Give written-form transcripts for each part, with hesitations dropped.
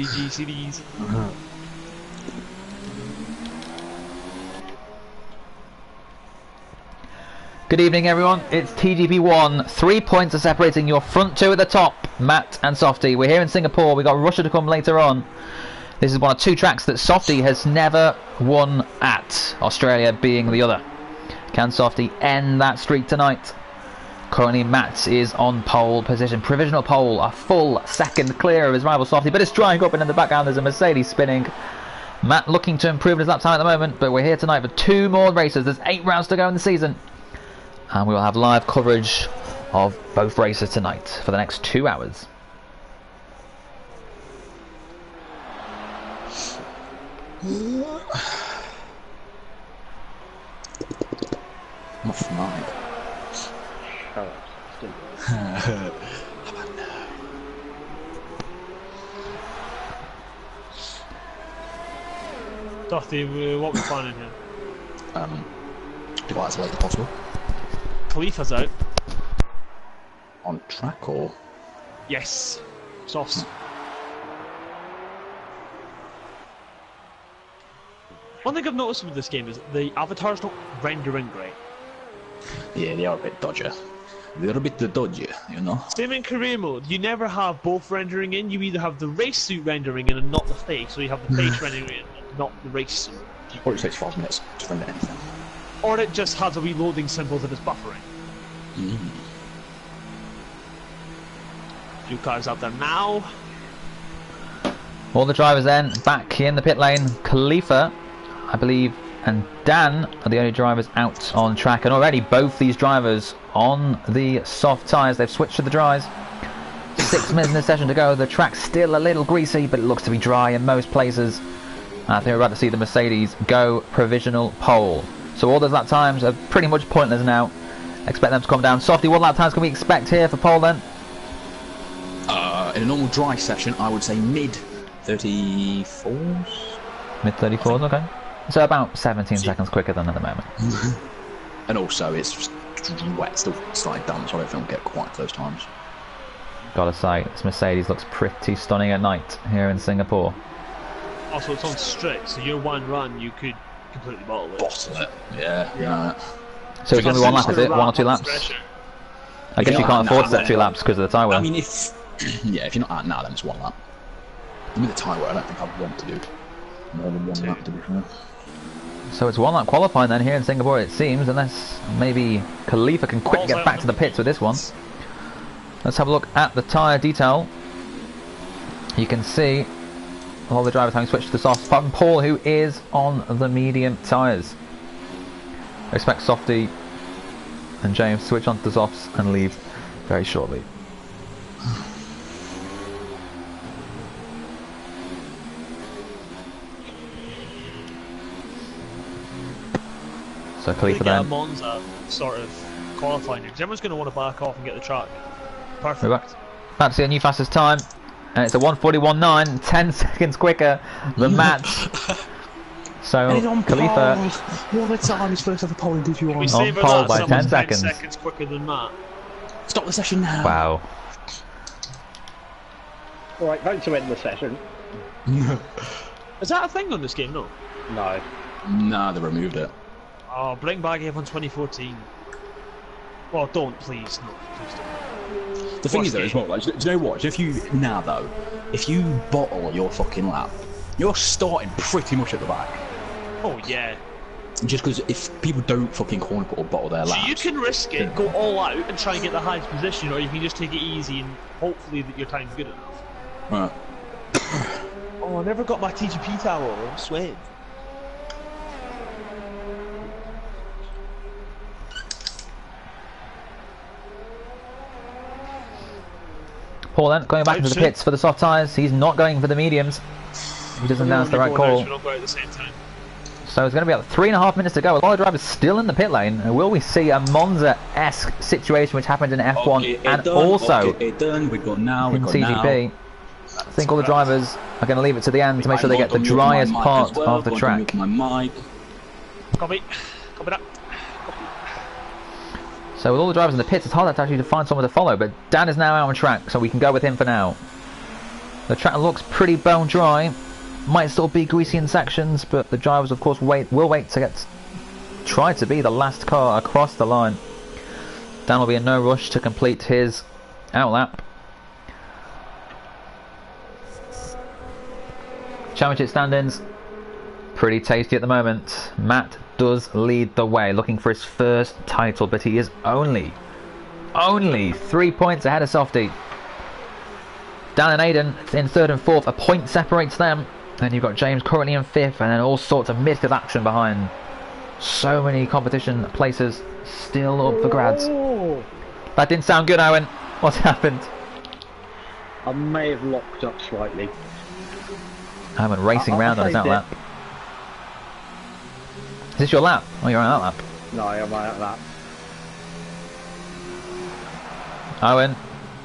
CDs. Good evening, everyone. It's TGP1. 3 points are separating your front two at the top, Matt and Softy. We're here in Singapore. We got Russia to come later on. This is one of two tracks that Softy has never won at, Australia being the other. Can Softy end that streak tonight? Currently, Matt is on pole position, provisional pole, a full second clear of his rival Softy, but it's drying up, and in the background there's a Mercedes spinning. Matt looking to improve his lap time at the moment, but we're here tonight for 2 more races. There's 8 rounds to go in the season, and we will have live coverage of both races tonight for the next 2 hours. Off mic. Oh, Softy, what we're planning here? Do that as late as possible. Khalifa's out. On track or? Yes. Softs. One thing I've noticed with this game is the avatars don't render in great. Yeah, they are a bit dodgy. They're a bit dodgy, you know. Same in career mode, you never have both rendering in. You either have the race suit rendering in and not the face, or you have the face rendering in and not the race suit. Or it takes 5 minutes to render anything. Or it just has a reloading symbol that is buffering. Few cars out there now. All the drivers then back in the pit lane. Khalifa, I believe, and Dan are the only drivers out on track, and already both these drivers on the soft tyres. They've switched to the dries. 6 minutes in the session to go. The track's still a little greasy, but it looks to be dry in most places. I think we're about to see the Mercedes go provisional pole. So all those lap times are pretty much pointless now. Expect them to come down. Softy, what lap times can we expect here for pole then? In a normal dry session, I would say mid 34s. Mid 34s, okay. So about 17 seconds quicker than at the moment. And also, it's just wet, still slightly damp, so I don't think we'll get quite those times. Gotta say, this Mercedes looks pretty stunning at night here in Singapore. Also, it's on straight, so your one run you could completely bottle it. Bottle it, yeah. So it's only one lap, is it? 1 or 2 laps? I guess you can't afford to set 2 laps because of the tyre wear. I mean, if you're not at now, then it's 1 lap. And with the tyre wear, I don't think I'd want to do more than 1 lap, to be fair. So it's 1 lap qualifying then here in Singapore, it seems, unless maybe Khalifa can quickly get back to the pits with this one. Let's have a look at the tyre detail. You can see all the drivers having switched to the softs, apart from Paul, who is on the medium tyres. I expect Softy and James to switch onto the softs and leave very shortly. So Khalifa then. Monza sort of qualifying because everyone's going to want to back off and get the track. Perfect. We're about to see a new fastest time, and it's a 1:41.9, 10 seconds quicker than Matt. So Khalifa what a time he's first ever pole in DP1. On pole by 10 seconds. 10 seconds quicker than Matt. Stop the session now. Wow. Alright, vote to end the session. Is that a thing on this game? No. No. Nah, they removed it. Oh, bring back F1 2014. Well, don't, please. No, please don't. The thing is though, as well, like, do you know what? If you bottle your fucking lap, you're starting pretty much at the back. Oh, yeah. Just because if people don't fucking corner put or bottle their laps. So you can risk it, go all out and try and get the highest position, or you can just take it easy and hopefully that your time's good enough. Right. Oh, I never got my TGP towel. I'm sweating. Paul then going back into the pits for the soft tyres. He's not going for the mediums. He doesn't announce the right call. So it's going to be about 3.5 minutes to go. A lot of drivers still in the pit lane. And will we see a Monza-esque situation which happened in F1 and also in TGP? I think all the drivers are going to leave it to the end to make sure they get the driest part of the track. Copy. Copy that. So with all the drivers in the pits, it's hard actually to find someone to follow, but Dan is now out on track, so we can go with him for now. The track looks pretty bone dry. Might still be greasy in sections, but the drivers, of course, will wait to try to be the last car across the line. Dan will be in no rush to complete his outlap. Championship standings, pretty tasty at the moment. Matt does lead the way, looking for his first title, but he is only 3 points ahead of Softy. Dan and Aiden in third and fourth, a point separates them. Then you've got James currently in fifth, and then all sorts of mid-field action behind. So many competition places still up for grads. Oh, That didn't sound good, Owen. What's happened? I may have locked up slightly. Owen racing round on his outlap. Is this your lap? Oh, you're on outlap. No, I'm out of that. Owen,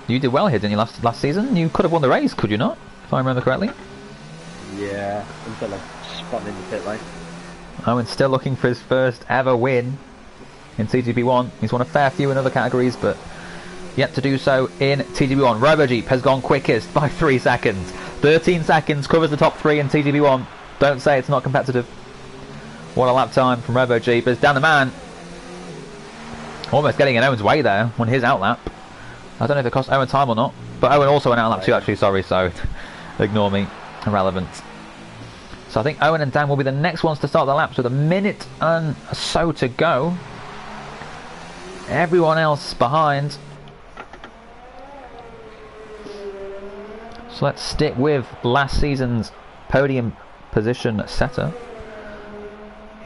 you did well here, didn't you, last season? You could have won the race, could you not? If I remember correctly. Yeah, until I spun in the pit lane. Owen's still looking for his first ever win in TGP1. He's won a fair few in other categories, but yet to do so in TGP1. RoboJeep has gone quickest by 3 seconds. 13 seconds covers the top 3 in TGP1. Don't say it's not competitive. What a lap time from RoboJeep as Dan the Man almost getting in Owen's way there on his outlap. I don't know if it cost Owen time or not, but Owen also went outlap too, actually, sorry, so ignore me. Irrelevant. So I think Owen and Dan will be the next ones to start the laps with a minute and so to go. Everyone else behind. So let's stick with last season's podium position setter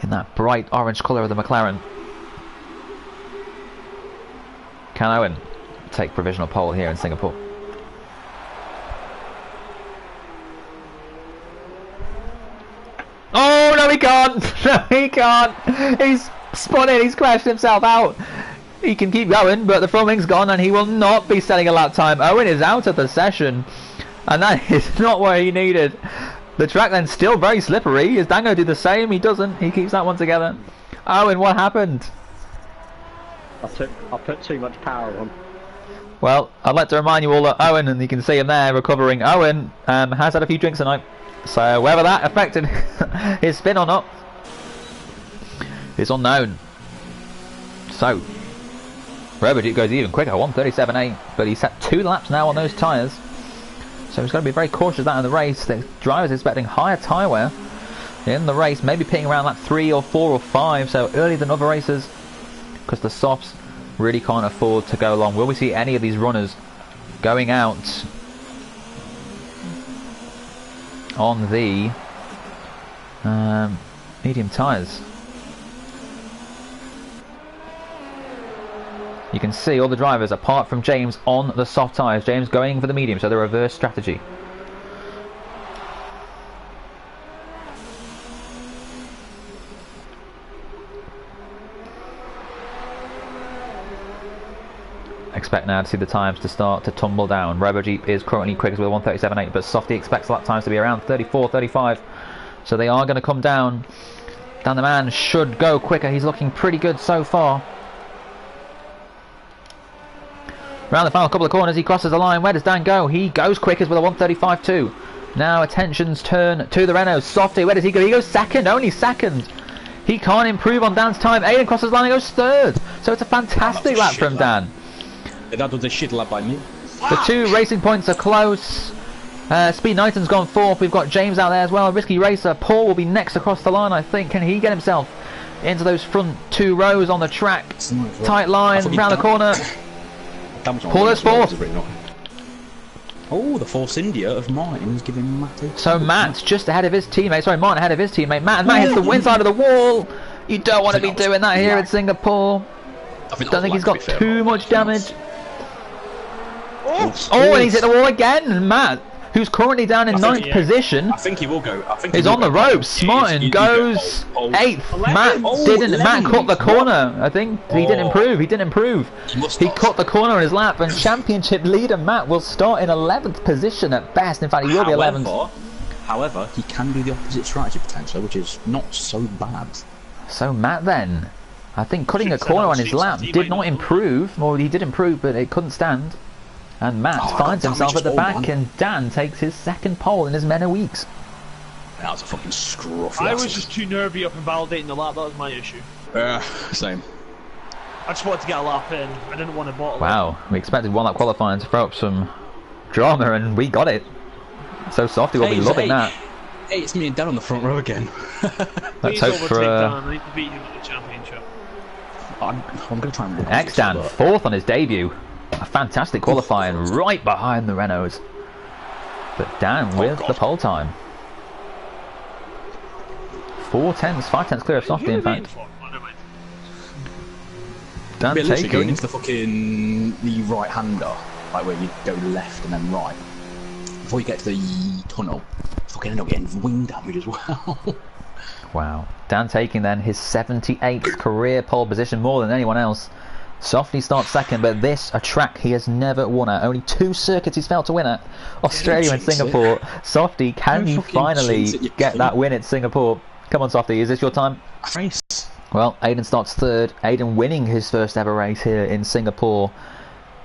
in that bright orange colour of the McLaren. Can Owen take provisional pole here in Singapore? Oh, no he can't! No he can't! He's spun in, he's crashed himself out. He can keep going, but the front wing's gone and he will not be setting a lap time. Owen is out of the session, and that is not what he needed. The track then still very slippery. Is Dan going to do the same? He doesn't. He keeps that one together. Owen, what happened? I put too much power on. Well, I'd like to remind you all that Owen, and you can see him there recovering, Owen has had a few drinks tonight. So whether that affected his spin or not is unknown. So RoboJeep goes even quicker, 1:37.8, but he's set 2 laps now on those tyres. So he's got to be very cautious of that in the race. The driver's expecting higher tyre wear in the race, maybe pitting around lap 3 or 4 or 5, so earlier than other races, because the softs really can't afford to go long. Will we see any of these runners going out on the medium tyres? You can see all the drivers apart from James on the soft tyres. James going for the medium, so the reverse strategy. Expect now to see the times to start to tumble down. RoboJeep is currently quickest with 1:37.8, but Softy expects lap times to be around 34, 35. So they are going to come down. Dan the Man should go quicker. He's looking pretty good so far. Around the final couple of corners, he crosses the line. Where does Dan go? He goes quickest with a 1:35.2. Now attentions turn to the Renault. Softy, where does he go? He goes second, only second. He can't improve on Dan's time. Aiden crosses the line and goes third. So it's a fantastic lap from Dan. That was a shit lap by me. The 2 racing points are close. Speed Knighton's gone 4th. We've got James out there as well. Risky Racer. Paul will be next across the line, I think. Can he get himself into those front 2 rows on the track? Tight line, round the corner. Paul is 4th. Oh, the Force India of Martin is giving Matt. So Matt's just ahead of his teammate. Sorry, Martin ahead of his teammate. Matt hits the inside of the wall. You don't want to be doing that here in Singapore. Don't think he's got too much damage. Oh, and he's hit the wall again. Matt, who's currently down in 9th position, I think he will go. is on the ropes. Martin goes 8th. Matt cut the corner. I think he didn't improve. He cut the corner on his lap, and championship leader Matt will start in 11th position at best. In fact, he will be 11th. However, he can do the opposite strategy potentially, which is not so bad. So Matt then, I think cutting a corner on his lap did not improve, or he did improve, but it couldn't stand. And Matt finds himself at the back, and Dan takes his second pole in as many weeks. That was a fucking scruffy. I was just too nervy up and validating the lap. That was my issue. Same. I just wanted to get a lap in. I didn't want to bottle. Wow, we expected one lap qualifying to throw up some drama, and we got it. So Softy will be loving that. Hey, it's me and Dan on the front row again. Let's hope for Dan. I need to beat him at the championship. I'm going to try and win. X-Dan, fourth on his debut. A fantastic qualifying, right behind the Renaults. But Dan with the pole time. 5 tenths clear of Softy, in fact. Dan taking... going into the fucking the right-hander, like where you go left and then right. Before you get to the tunnel, fucking end up getting wing damage as well. Wow. Dan taking then his 78th career pole position, more than anyone else. Softy starts second, but this, a track he has never won at. Only 2 circuits he's failed to win at. Australia and Singapore. Softy, can you finally get that win at Singapore? Come on, Softy, is this your time? Race. Well, Aiden starts third. Aiden winning his first ever race here in Singapore,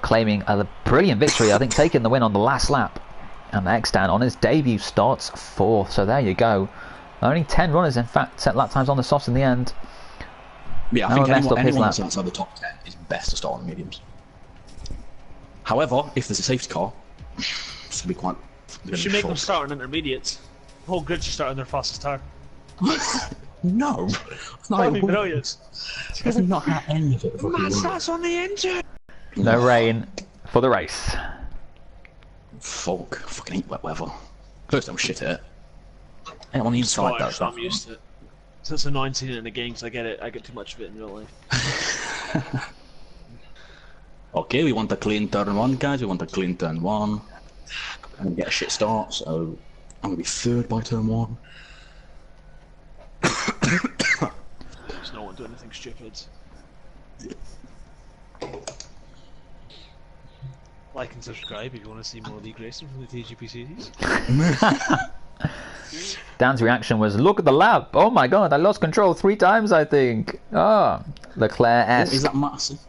claiming a brilliant victory. I think taking the win on the last lap. And X-Dan on his debut starts fourth. So there you go. Only 10 runners, in fact, set lap times on the softs in the end. Yeah, I think anyone that's outside the top 10 is best to start on the mediums. However, if there's a safety car, it's going to be quite... You should make them start on intermediates. The whole grid should start on their fastest tire. No! That'd be brilliant. I've not had any of it. Man starts on the engine! No rain for the race. Fucking hate wet weather. First time shit at it. And on the inside though. I'm used to it. So it's annoying seeing it in the game because I get it. I get too much of it in real life. Okay, we want a clean turn 1, guys. We want a clean turn 1. I'm gonna get a shit start, so I'm gonna be third by turn 1. There's no one doing anything stupid. Like and subscribe if you want to see more league racing from the TGP series. Dan's reaction was, look at the lap. Oh my god, I lost control 3 times, I think. Oh, Leclerc S. Is that massive?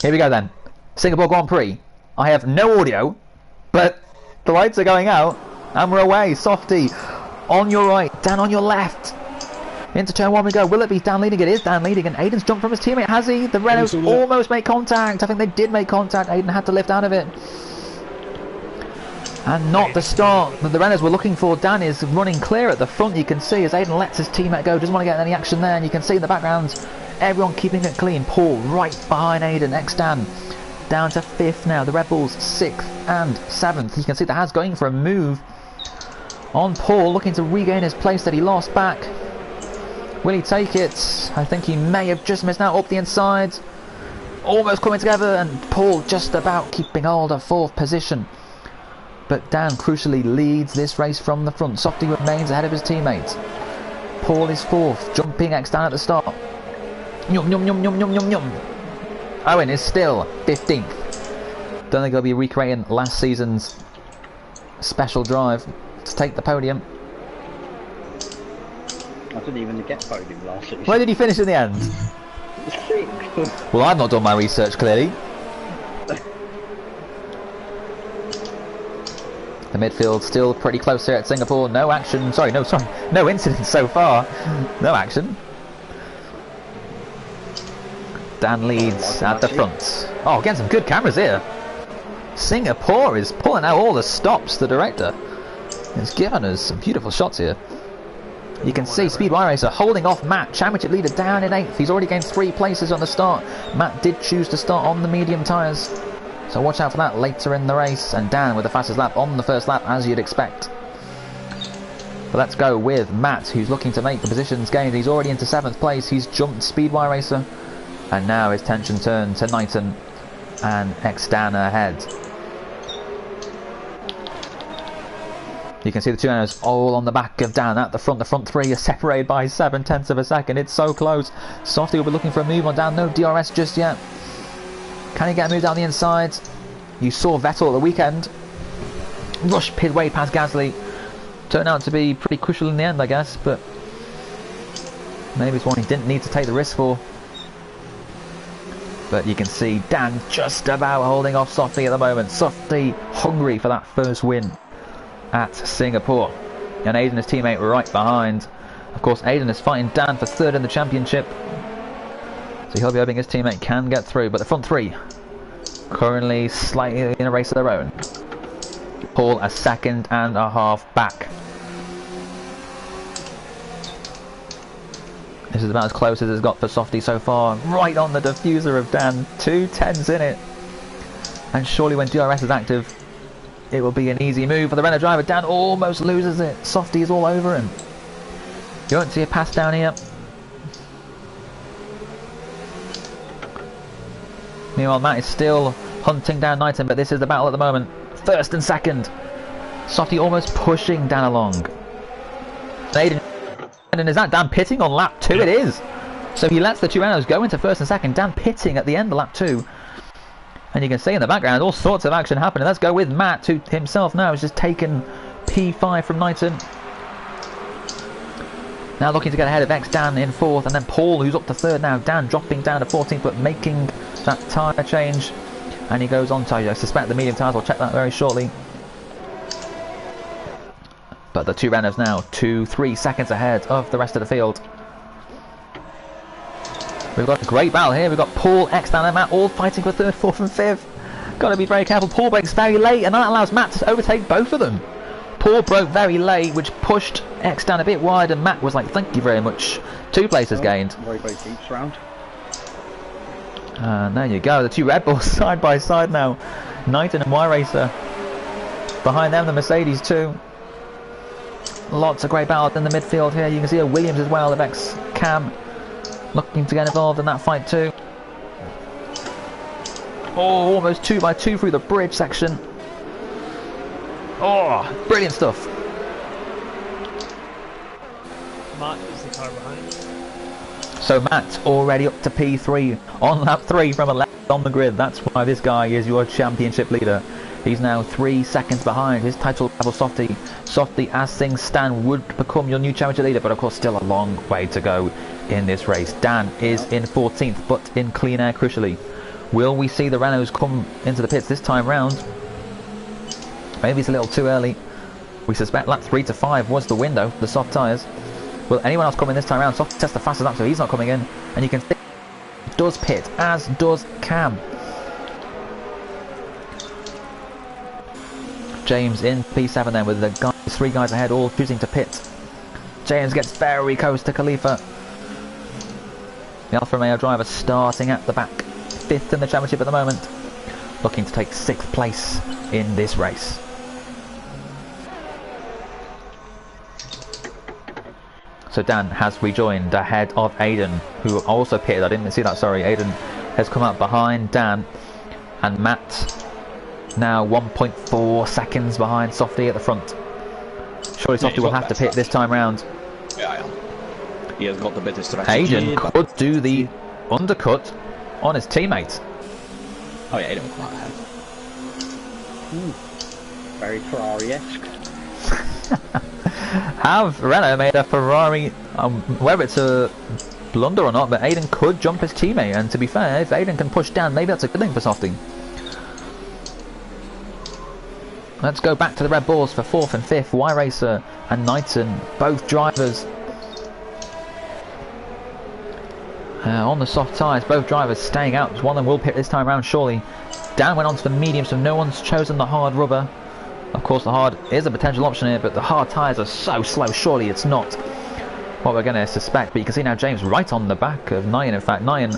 Here we go then. Singapore Grand Prix. I have no audio, but the lights are going out, and we're away. Softy on your right, Dan on your left. Into turn 1 we go. Will it be Dan leading? It is Dan leading, and Aiden's jumped from his teammate, has he? The Renaults almost made contact. I think they did make contact. Aiden had to lift out of it. And not the start that the Renaults were looking for. Dan is running clear at the front, you can see, as Aiden lets his teammate go. Doesn't want to get any action there, and you can see in the background, everyone keeping it clean. Paul right behind Aiden. X-Dan down to 5th now. The Red Bulls 6th and 7th. You can see the Has going for a move on Paul, looking to regain his place that he lost back. Will he take it? I think he may have just missed out up the inside. Almost coming together, and Paul just about keeping hold of 4th position. But Dan crucially leads this race from the front. Softy remains ahead of his teammates. Paul is 4th, jumping X-Dan at the start. Yum yum yum yum yum yum yum. Owen is still 15th. Don't think he'll be recreating last season's special drive to take the podium. I didn't even get podium last season. Where did he finish in the end? 6th. Well, I've not done my research, clearly. The midfield still pretty close here at Singapore. No action. No incidents so far. No action. Dan leads at the front. Oh, getting some good cameras here. Singapore is pulling out all the stops. The director has given us some beautiful shots here. You can see Speedway Racer holding off Matt, championship leader, down in 8th. He's already gained 3 places on the start. Matt did choose to start on the medium tyres, so watch out for that later in the race. And Dan with the fastest lap on the first lap, as you'd expect. But let's go with Matt, who's looking to make the positions gained. He's already into 7th place. He's jumped Speedway Racer, and now his attention turned to Knighton and X-Dan ahead. You can see the 2 runners all on the back of Dan at the front. The front 3 are separated by 7/10 of a second. It's so close. Softy will be looking for a move on Dan. No DRS just yet. Can he get a move down the inside? You saw Vettel at the weekend rush midway past Gasly. Turned out to be pretty crucial in the end, I guess, but maybe it's one he didn't need to take the risk for. But you can see Dan just about holding off Softy at the moment. Softy hungry for that first win at Singapore. And Aiden, his teammate, right behind. Of course, Aiden is fighting Dan for third in the championship. So he'll be hoping his teammate can get through. But the front three currently slightly in a race of their own. Paul a second and a half back. This is about as close as it's got for Softy so far. Right on the diffuser of Dan. 2 10s in it. And surely when DRS is active, it will be an easy move for the Renault driver. Dan almost loses it. Softy is all over him. You won't see a pass down here. Meanwhile, Matt is still hunting down Knighton, but this is the battle at the moment. First and second. Softy almost pushing Dan along. Aiden, and is that Dan pitting on lap 2? It is. So he lets the two Renaults go into first and second. Dan pitting at the end of lap 2. And you can see in the background all sorts of action happening. Let's go with Matt, who himself now has just taken P5 from Knighton. Now looking to get ahead of X, Dan in 4th, and then Paul, who's up to 3rd now. Dan dropping down to 14th, but making that tyre change. And he goes on to, I suspect, the medium tyres. I'll check that very shortly. But the two Renaults now 2-3 seconds ahead of the rest of the field. We've got a great battle here. We've got Paul, X, Dan and Matt all fighting for 3rd, 4th and 5th. Got to be very careful. Paul breaks very late, and that allows Matt to overtake both of them. Paul broke very late, which pushed X down a bit wide, and Matt was like, thank you very much. 2 places gained. Very deep round. And there you go, the two Red Bulls side by side now. Knighton and Y-Racer. Behind them, the Mercedes too. Lots of great battles in the midfield here. You can see a Williams as well, of X-Cam. Looking to get involved in that fight too. Oh, almost 2x2 through the bridge section. Oh, brilliant stuff. Matt is the car behind. So Matt already up to P3 on lap 3 from a left on the grid. That's why this guy is your championship leader. He's now 3 seconds behind his title rival Softy. Softy, as things stand, would become your new championship leader, but of course still a long way to go in this race. Dan is in 14th, but in clean air crucially. Will we see the Renaults come into the pits this time round? Maybe it's a little too early. We suspect lap 3 to 5 was the window for the soft tyres. Will anyone else come in this time round? Soft test the fastest lap, so he's not coming in. And you can see does pit, as does Cam. James in P7 then with the guys, 3 guys ahead, all choosing to pit. James gets very close to Khalifa. The Alfa Romeo driver starting at the back. 5th in the championship at the moment. Looking to take 6th place in this race. So Dan has rejoined ahead of Aiden, who also pitted. I didn't see that, sorry. Aiden has come up behind Dan. And Matt now 1.4 seconds behind Softy at the front. Surely Softy will have to pit this time round. Yeah, I am. He has got the better strategy. Aiden could do the undercut on his teammate. Oh yeah, Aiden will come out ahead. Very Ferrari-esque. Have Renault made a Ferrari, whether it's a blunder or not, but Aiden could jump his teammate, and to be fair, if Aiden can push down, maybe that's a good thing for Softy. Let's go back to the Red Bulls for 4th and 5th, Y-Racer and Knighton, both drivers. On the soft tyres, both drivers staying out. One of them will pit this time around, surely. Dan went on to the medium, so no one's chosen the hard rubber. Of course, the hard is a potential option here, but the hard tyres are so slow, surely it's not what we're going to suspect. But you can see now James right on the back of Nyan. In fact, Nyan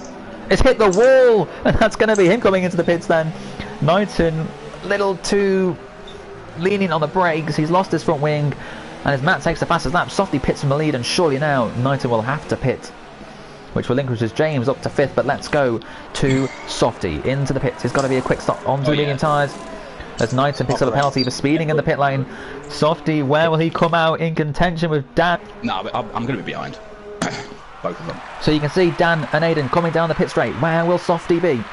has hit the wall, and that's going to be him coming into the pits then. Knighton, little too leaning on the brakes. He's lost his front wing, and as Matt takes the fastest lap, Softy pits from the lead, and surely now Knighton will have to pit, which relinquishes James up to 5th. But let's go to Softy into the pits. It's got to be a quick stop onto the medium tyres as Knighton picks up a penalty for speeding in the pit lane. Softy, where will he come out in contention with Dan? No, but I'm going to be behind. Both of them. So you can see Dan and Aiden coming down the pit straight. Where will Softy be?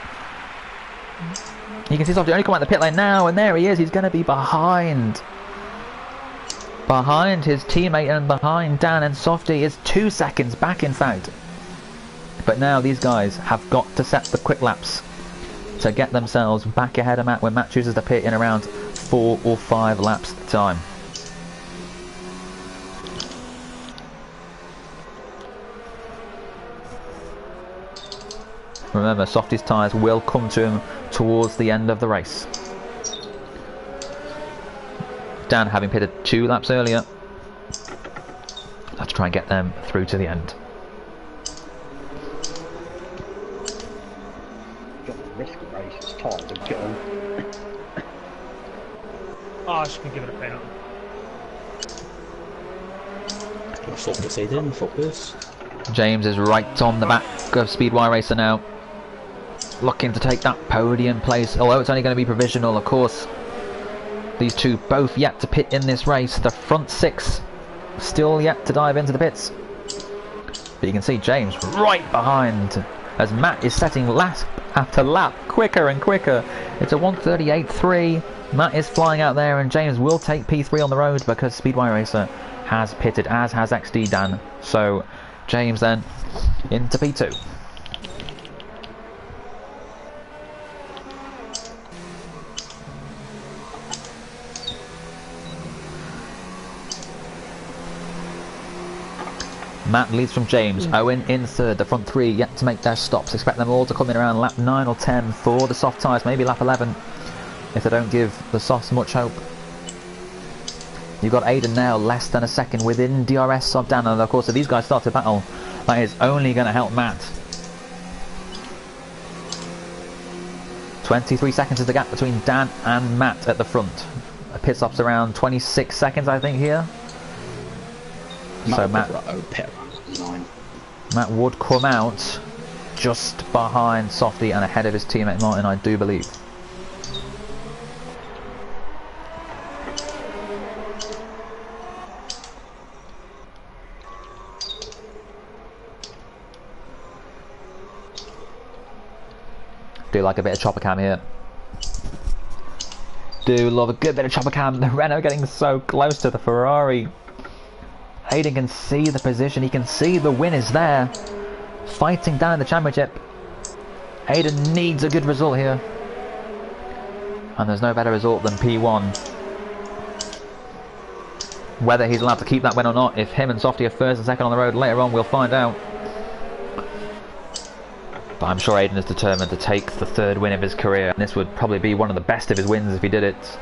You can see Softy only come out the pit lane now, and there he is. He's going to be behind his teammate and behind Dan, and Softy is 2 seconds back, in fact. But now these guys have got to set the quick laps to get themselves back ahead of Matt when Matt chooses to pit in around 4 or 5 laps at a time. Remember, Softy's tyres will come to him towards the end of the race. Dan, having pitted 2 laps earlier, let's try and get them through to the end. Risk of race, it's time to go. Oh, I just can give it a penalty. Fuck this, Aiden, fuck this. James is right on the back of Speedway Racer now, looking to take that podium place, although it's only going to be provisional, of course. These two both yet to pit in this race. The front 6 still yet to dive into the pits. But you can see James right behind as Matt is setting lap after lap, quicker and quicker. It's a 1:38.3. Matt is flying out there, and James will take P3 on the road because Speedway Racer has pitted, as has XD Dan. So James then into P2. Matt leads from James, Owen in third, the front 3 yet to make their stops. Expect them all to come in around lap 9 or 10 for the soft tyres, maybe lap 11 if they don't give the softs much hope. You've got Aiden now less than a second within DRS of Dan, and of course if these guys start to battle, that is only going to help Matt. 23 seconds is the gap between Dan and Matt at the front. A pit stop's around 26 seconds I think here. So Matt would come out just behind Softy and ahead of his teammate Martin, I do believe. Do like a bit of chopper cam here. Do love a good bit of chopper cam. The Renault getting so close to the Ferrari. Aiden can see the position, he can see the win is there. Fighting down in the championship. Aiden needs a good result here. And there's no better result than P1. Whether he's allowed to keep that win or not, if him and Softy are first and second on the road later on, we'll find out. But I'm sure Aiden is determined to take the 3rd win of his career. And this would probably be one of the best of his wins if he did it.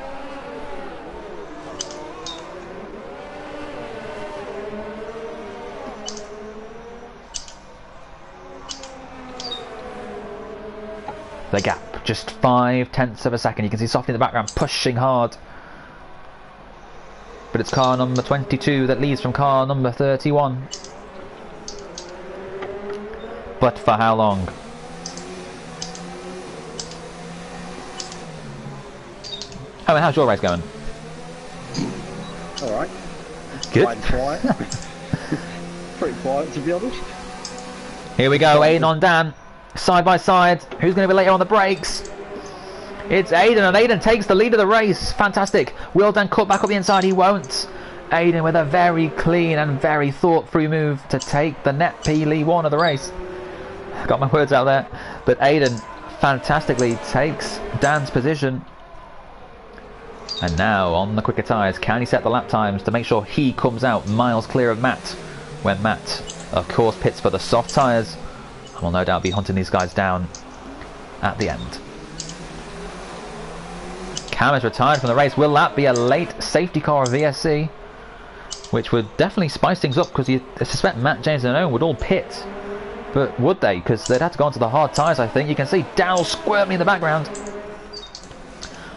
The gap, just 0.5 of a second. You can see Softy in the background pushing hard. But it's car number 22 that leads from car number 31. But for how long? Oh, and how's your race going? Alright. Good. Quite quiet. Pretty quiet to be honest. Here we go, Aiden on Dan. Side by side. Who's going to be later on the brakes? It's Aiden, and Aiden takes the lead of the race. Fantastic. Will Dan cut back up the inside? He won't. Aiden with a very clean and very thought through move to take the net P1 of the race. Got my words out there. But Aiden fantastically takes Dan's position. And now on the quicker tyres, can he set the lap times to make sure he comes out miles clear of Matt? When Matt, of course, pits for the soft tyres. And will no doubt be hunting these guys down at the end. Cam is retired from the race. Will that be a late safety car of VSC? Which would definitely spice things up, because you suspect Matt, James and Owen would all pit. But would they? Because they'd have to go onto the hard tyres, I think. You can see Dowell squirming in the background.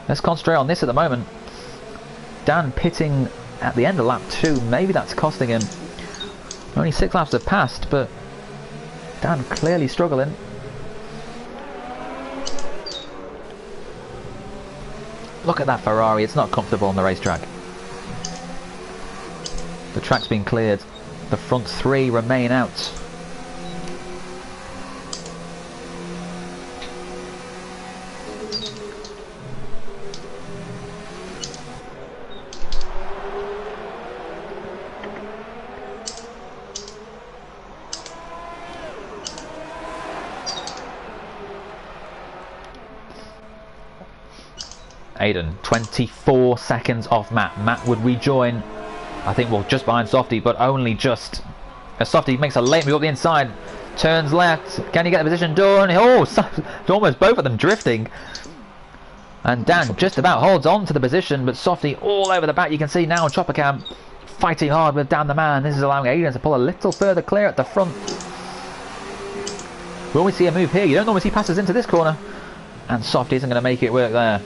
Let's concentrate on this at the moment. Dan pitting at the end of lap 2. Maybe that's costing him. Only 6 laps have passed, but Dan clearly struggling. Look at that Ferrari, it's not comfortable on the racetrack. The track's been cleared. The front 3 remain out. Aiden, 24 seconds off Matt. Matt would rejoin, I think, well, just behind Softy, but only just. As Softy makes a late move up the inside, turns left. Can he get the position done? Oh, almost both of them drifting. And Dan just about holds on to the position, but Softy all over the back. You can see now Chopper Cam fighting hard with Dan the man. This is allowing Aiden to pull a little further clear at the front. Will we see a move here? You don't normally see passes into this corner. And Softy isn't going to make it work there.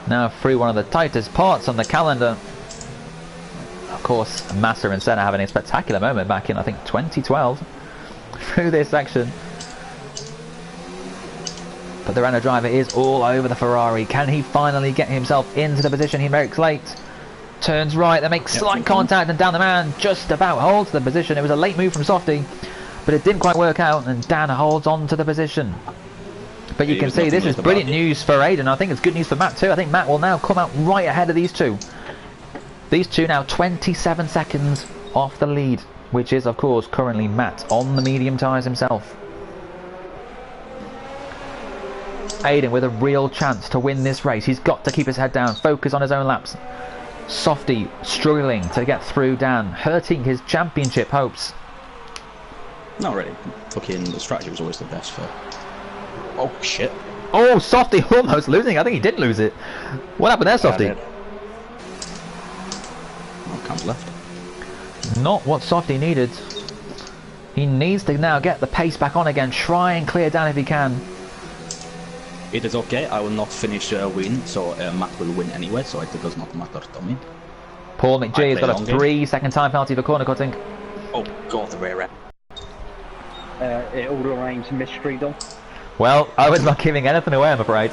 Now through one of the tightest parts on the calendar. Of course, Massa and Senna having a spectacular moment back in, I think, 2012. Through this section. But the Renault driver is all over the Ferrari. Can he finally get himself into the position he makes late? Turns right, they make slight contact, and Dan the man just about holds the position. It was a late move from Softy, but it didn't quite work out, and Dan holds on to the position. But you can see this is brilliant news for Aiden. I think it's good news for Matt too. I think Matt will now come out right ahead of these two. These two now 27 seconds off the lead, which is of course currently Matt on the medium tyres himself. Aiden with a real chance to win this race. He's got to keep his head down, focus on his own laps. Softy struggling to get through Dan, hurting his championship hopes. Not really. Fucking the strategy was always the best for. Oh shit! Oh, Softy almost losing. I think he did lose it. What happened there, Softy? Oh, Cam's left. Not what Softy needed. He needs to now get the pace back on again. Try and clear down if he can. It is okay. I will not finish win, so Matt will win anyway. So it does not matter to me. Paul McGee has got a 3-second time penalty for corner cutting. Oh god, the rear end. It all arranged mystery though. Well, Owen's not giving anything away, I'm afraid.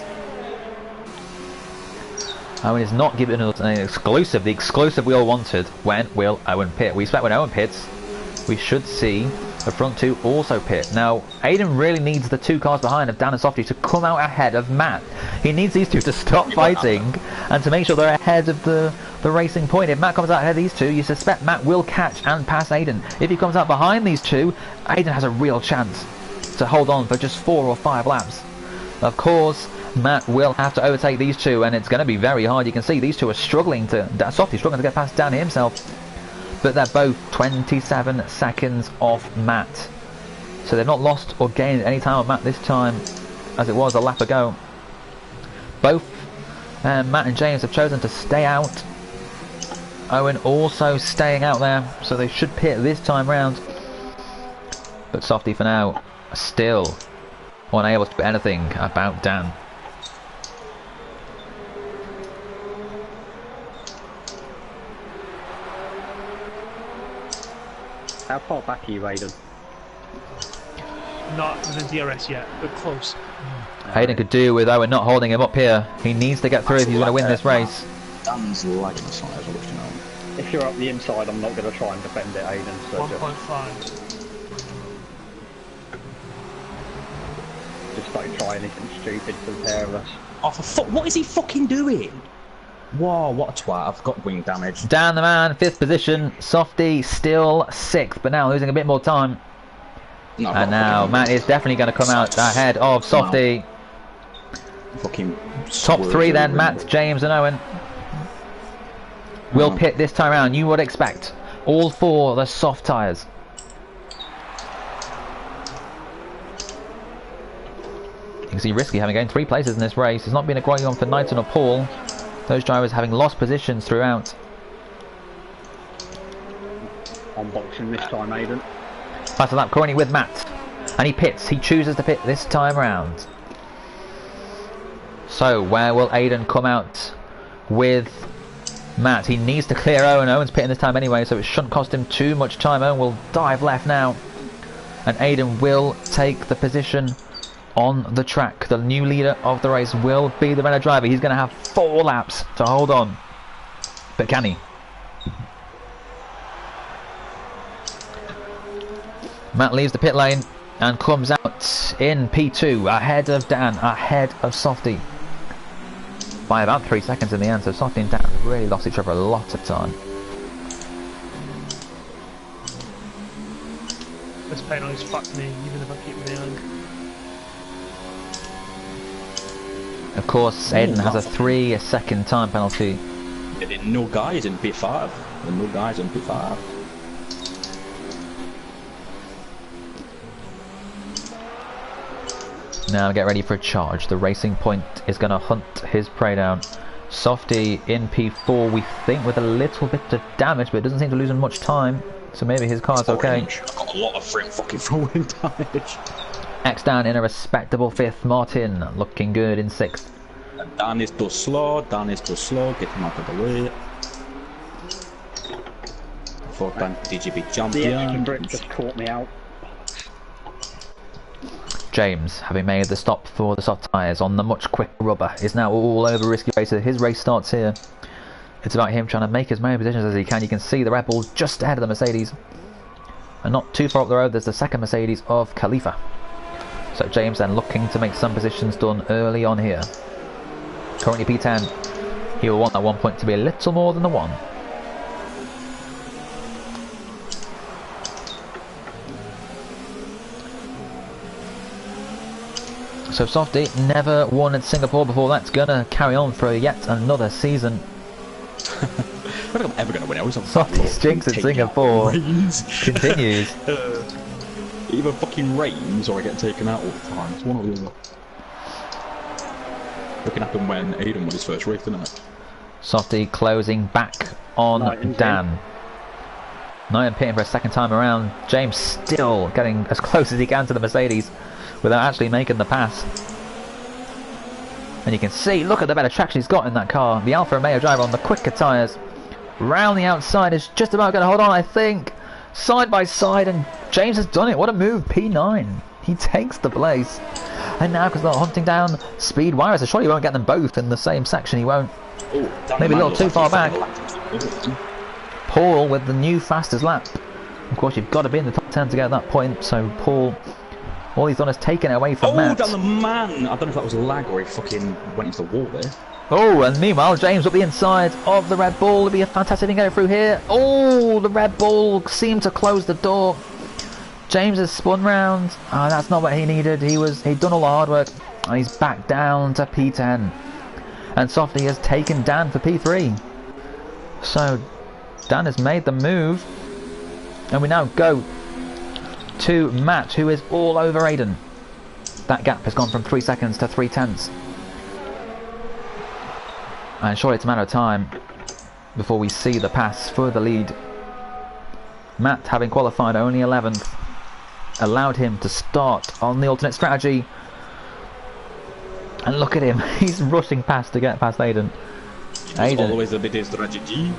Owen is not giving us an exclusive, the exclusive we all wanted. When will Owen pit? We expect when Owen pits, we should see the front two also pit. Now, Aiden really needs the two cars behind of Dan and Softy to come out ahead of Matt. He needs these two to stop fighting and to make sure they're ahead of the racing point. If Matt comes out ahead of these two, you suspect Matt will catch and pass Aiden. If he comes out behind these two, Aiden has a real chance to hold on for just 4 or 5 laps. Of course, Matt will have to overtake these two, and it's going to be very hard. You can see these two are struggling Softy's struggling to get past Dan himself. But they're both 27 seconds off Matt. So they've not lost or gained any time on Matt this time, as it was a lap ago. Both Matt and James have chosen to stay out. Owen also staying out there, so they should pit this time round. But Softy for now, still unable to do anything about Dan. How far back are you, Aiden? Not within DRS yet, but close. Aiden could do with Owen not holding him up here. He needs to get through if he's going to win this race. Dan's lagging the side, you know. If you're up the inside, I'm not going to try and defend it, Aiden. So 1.5. just don't try anything stupid for the pair of us. Oh, for fuck! What is he fucking doing? Whoa, what a twat. I've got wing damage. Dan the man, 5th position. Softy still 6th, but now losing a bit more time. No, and now Matt is definitely going to come out ahead of Softy. No. Fucking Top 3 then, Matt, James and Owen. Will pit this time around, you would expect. All 4 the soft tyres. You can see Risky having gained 3 places in this race. It's not been a great one for Knighton or Paul. Those drivers having lost positions throughout. I'm boxing this time, Aiden. Last lap currently with Matt. And he pits. He chooses to pit this time round. So, where will Aiden come out with Matt? He needs to clear Owen. Owen's pitting this time anyway, so it shouldn't cost him too much time. Owen will dive left now. And Aiden will take the position on the track. The new leader of the race will be the Renault driver. He's going to have 4 laps to hold on. But can he? Matt leaves the pit lane and comes out in P2 ahead of Dan, ahead of Softy. By about 3 seconds in the end, so Softy and Dan really lost each other a lot of time. This penalty's fucked me, even if I keep behind. Of course, Aiden has a 3-second time penalty. There are no guys in P5. There are no guys in P5. Now get ready for a charge. The Racing Point is going to hunt his prey down. Softy in P4, we think, with a little bit of damage, but it doesn't seem to lose him much time. So maybe his car's okay. I've got a lot of fucking throwing damage. X down in a respectable 5th. Martin looking good in 6th. Dan is too slow. Dan is too slow. Get him out of the way. 4-time TGP The extra champion. brick just caught me out. James, having made the stop for the soft tyres on the much quicker rubber, is now all over Risky Racer. His race starts here. It's about him trying to make as many positions as he can. You can see the Red Bull just ahead of the Mercedes. And not too far up the road, there's the second Mercedes of Khalifa. So James then looking to make some positions done early on here. Currently P10. He will want that 1 point to be a little more than the 1. So Softy never won in Singapore before. That's gonna carry on for yet another season. I don't think I'm ever going to win. I always have Softy's jinx in Singapore continues. Either fucking rains or I get taken out all the time. It's one or the other. It can happen when Aiden won his first race, didn't it? Softy closing back on Dan. Knighton pitting for a second time around. James still getting as close as he can to the Mercedes without actually making the pass. And you can see, look at the better traction he's got in that car. The Alfa Romeo driver on the quicker tyres. Round the outside is just about going to hold on, I think. Side by side, and James has done it. What a move, P9. He takes the place. And now, because they're hunting down Speed Wires, so surely he won't get them both in the same section. He won't. Maybe a little too far back. Paul with the new fastest lap. Of course, you've got to be in the top 10 to get that point, so Paul, all he's done is taken it away from Matt. Oh, down the man! I don't know if that was a lag or he fucking went into the wall there. Oh, and meanwhile, James up the inside of the Red Bull. It'll be a fantastic thing going through here. Oh, the Red Bull seemed to close the door. James has spun round. Oh, that's not what he needed. He'd done all the hard work. And he's back down to P10. And Softy has taken Dan for P3. So, Dan has made the move. And we now go to Matt, who is all over Aiden. That gap has gone from 3 seconds to 3/10. And surely it's a matter of time before we see the pass for the lead. Matt, having qualified only 11th, allowed him to start on the alternate strategy. And look at him, he's rushing past to get past Aiden. Always a bit of strategy.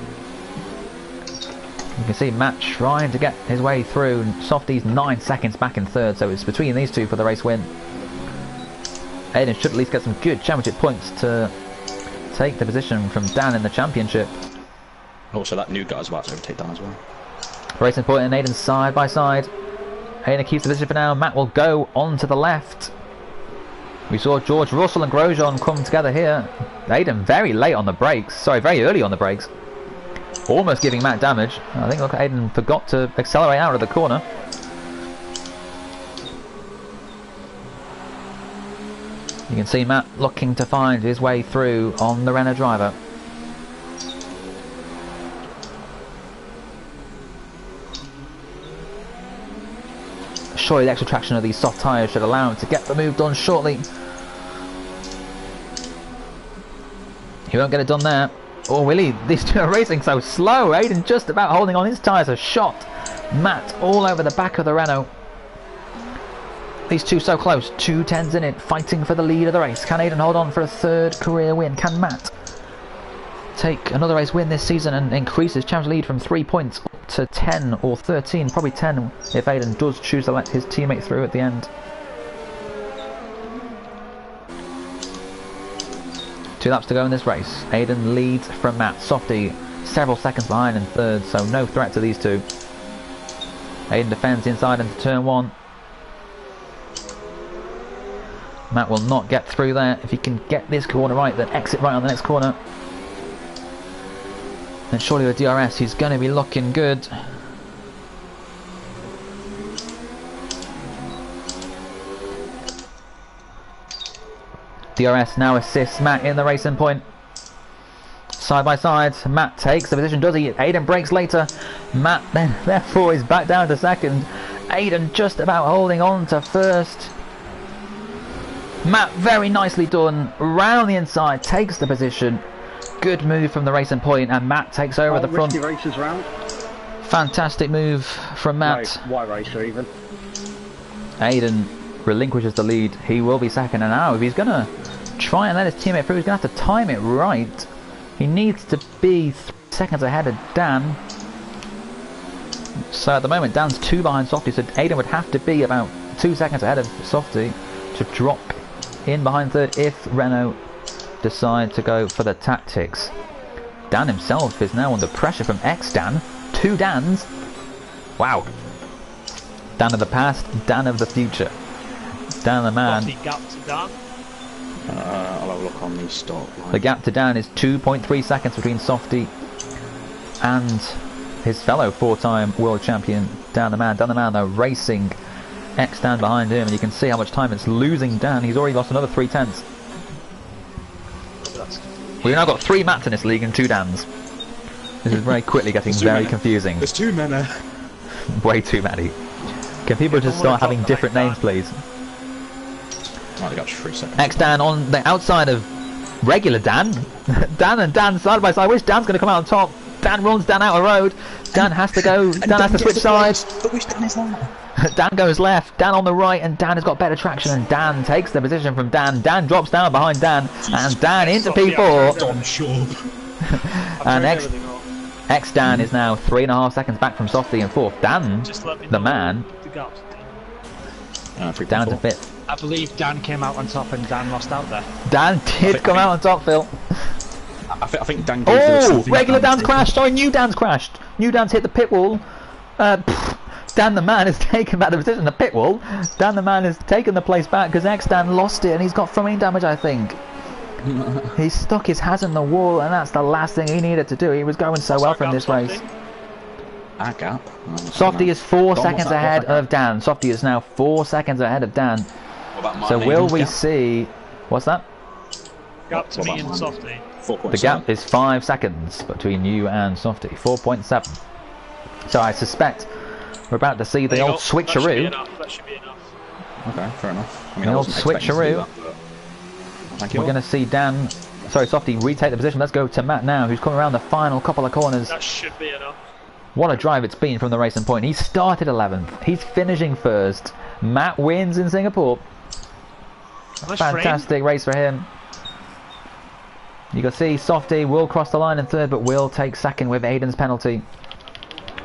You can see Matt trying to get his way through. Softy's 9 seconds back in 3rd, so it's between these two for the race win. Aiden should at least get some good championship points to take the position from Dan in the championship. Also, that new guy's about to overtake Dan as well. Racing Point and Aiden side by side. Aiden keeps the position for now. Matt will go on to the left. We saw George Russell and Grosjean come together here. Aiden very late on the brakes. Sorry, very early on the brakes. Almost giving Matt damage. I think look, Aiden forgot to accelerate out of the corner. You can see Matt looking to find his way through on the Renault driver. Surely the extra traction of these soft tyres should allow him to get the move done shortly. He won't get it done there. Oh, will he? These two are racing so slow. Aiden just about holding on. His tyres are shot. Matt all over the back of the Renault. These two so close, 2:10s in it, fighting for the lead of the race. Can Aiden hold on for a 3rd career win? Can Matt take another race win this season and increase his championship lead from 3 points up to 10 or 13? Probably 10 if Aiden does choose to let his teammate through at the end. 2 laps to go in this race. Aiden leads from Matt. Softy several seconds behind in 3rd, so no threat to these two. Aiden defends inside into turn 1. Matt will not get through there. If he can get this corner right, then exit right on the next corner. And surely with DRS, he's going to be looking good. DRS now assists Matt in the racing point. Side by side, Matt takes the position, does he? Aiden breaks later. Matt then therefore is back down to second. Aiden just about holding on to first. Matt very nicely done, round the inside, takes the position. Good move from the racing point, and Matt takes over the front. Racers round. Fantastic move from Matt. Why racer even? Aiden relinquishes the lead. He will be second, and now if he's going to try and let his teammate through, he's going to have to time it right. He needs to be 3 seconds ahead of Dan. So at the moment, Dan's 2 behind Softy, so Aiden would have to be about 2 seconds ahead of Softy to drop in behind third if Renault decide to go for the tactics. Dan himself is now under pressure from ex-Dan. 2 Dans. Wow. Dan of the past, Dan of the future. Dan the man. I'll have a look on the start line. The gap to Dan is 2.3 seconds between Softy and his fellow 4-time world champion Dan the man. Dan the man though racing ex-Dan behind him, and you can see how much time it's losing Dan. He's already lost another 3 tenths. We've now got 3 Matts in this league and 2 Dans. This is very quickly getting very confusing. There's too many. Way too many. Can people just start having different names, please? Oh, they got 3 seconds. Ex-Dan on the outside of regular Dan. Dan and Dan side by side. Which Dan's going to come out on top? Dan runs Dan out of road. Dan has to go. Dan has to switch sides. But which Dan is that? Dan goes left. Dan on the right, and Dan has got better traction. And Dan takes the position from Dan. Dan drops down behind Dan, and Dan into P4. Don Shaw. And ex-Dan is now 3.5 seconds back from Softy in 4th. Dan, the man, down to 5th. I believe Dan came out on top and Dan lost out there. Dan did come out on top, Phil. I think Dan. Oh, regular Dan's crashed. Sorry, new Dan's crashed. New Dan's hit the pit wall. Dan the man has taken back the position. The pit wall. Dan the man has taken the place back because ex-Dan lost it and he's got throwing damage, I think. He stuck his hat in the wall, and that's the last thing he needed to do. He was going so well from this race. Our gap. Softy is 4 seconds ahead of Dan. Softy is now 4 seconds ahead of Dan. So will we see? What's that? Gap to me and Softy. The gap is 5 seconds between you and Softy. 4.7. So I suspect we're about to see the old switcheroo. That should be enough. Okay, fair enough. I mean, The old switcheroo. We're going to see Dan, sorry, Softy retake the position. Let's go to Matt now, who's coming around the final couple of corners. That should be enough. What a drive it's been from the racing point. He started 11th. He's finishing 1st. Matt wins in Singapore. Nice Fantastic race for him. You can see Softy will cross the line in 3rd, but will take 2nd with Aiden's penalty.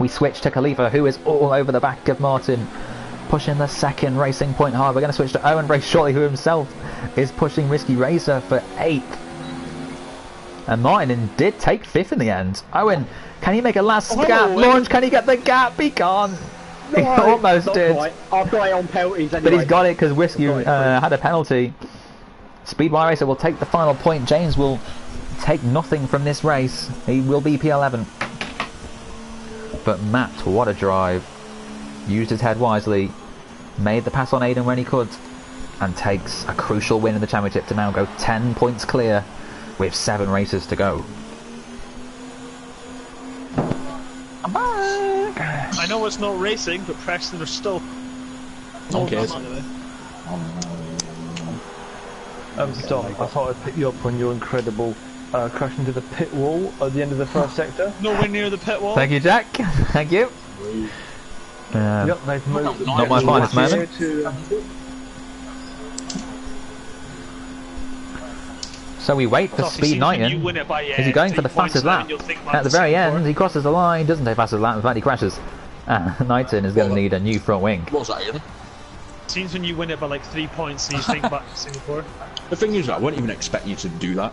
We switch to Khalifa, who is all over the back of Martin, pushing the 2nd racing point hard. We're going to switch to Owen very shortly, who himself is pushing Risky Racer for 8th. And Martin did take 5th in the end. Owen, can he make a last gap launch? Can he get the gap? He can't. No, he almost did. Right. I've got it on penalties anyway. But he's got it because Whiskey had a penalty. Speedway Racer will take the final point. James will take nothing from this race. He will be P11. But Matt, what a drive. Used his head wisely. Made the pass on Aiden when he could. And takes a crucial win in the championship to now go 10 points clear with 7 races to go. I'm back. I know it's not racing, but Preston are still. Okay. Dom, I thought I'd pick you up on your incredible crash into the pit wall at the end of the first sector. Nowhere near the pit wall. Thank you, Jack. Thank you. Yep, they've moved. Not my finest moment. So we wait for Speed Knighton. Is he going for the fastest lap? At the very end, he crosses the line, doesn't take fastest lap, in fact he crashes. Knighton is going to need a new front wing. What's that, Ian? Seems when you win it by like 3 points and you think back to Singapore. The thing is, I wouldn't even expect you to do that.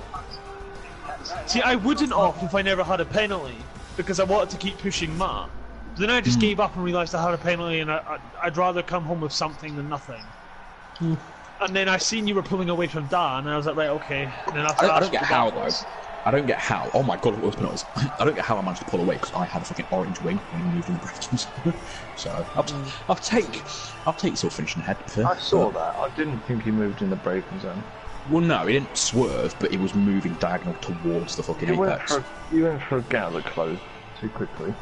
See, I wouldn't off if I never had a penalty, because I wanted to keep pushing Matt. But then I just gave up and realised I had a penalty, and I'd rather come home with something than nothing. And then I seen you were pulling away from Dan, and I was like, right, okay. And then after I don't get how, though. I don't get how. Oh my god, it was penalties. I don't get how I managed to pull away because I had a fucking orange wing when we moved in the brackets. So I'll take still finishing ahead. I saw that. I didn't think he moved in the braking zone. Well, no, he didn't swerve, but he was moving diagonal towards the fucking apex. You went for a gap that closed too quickly.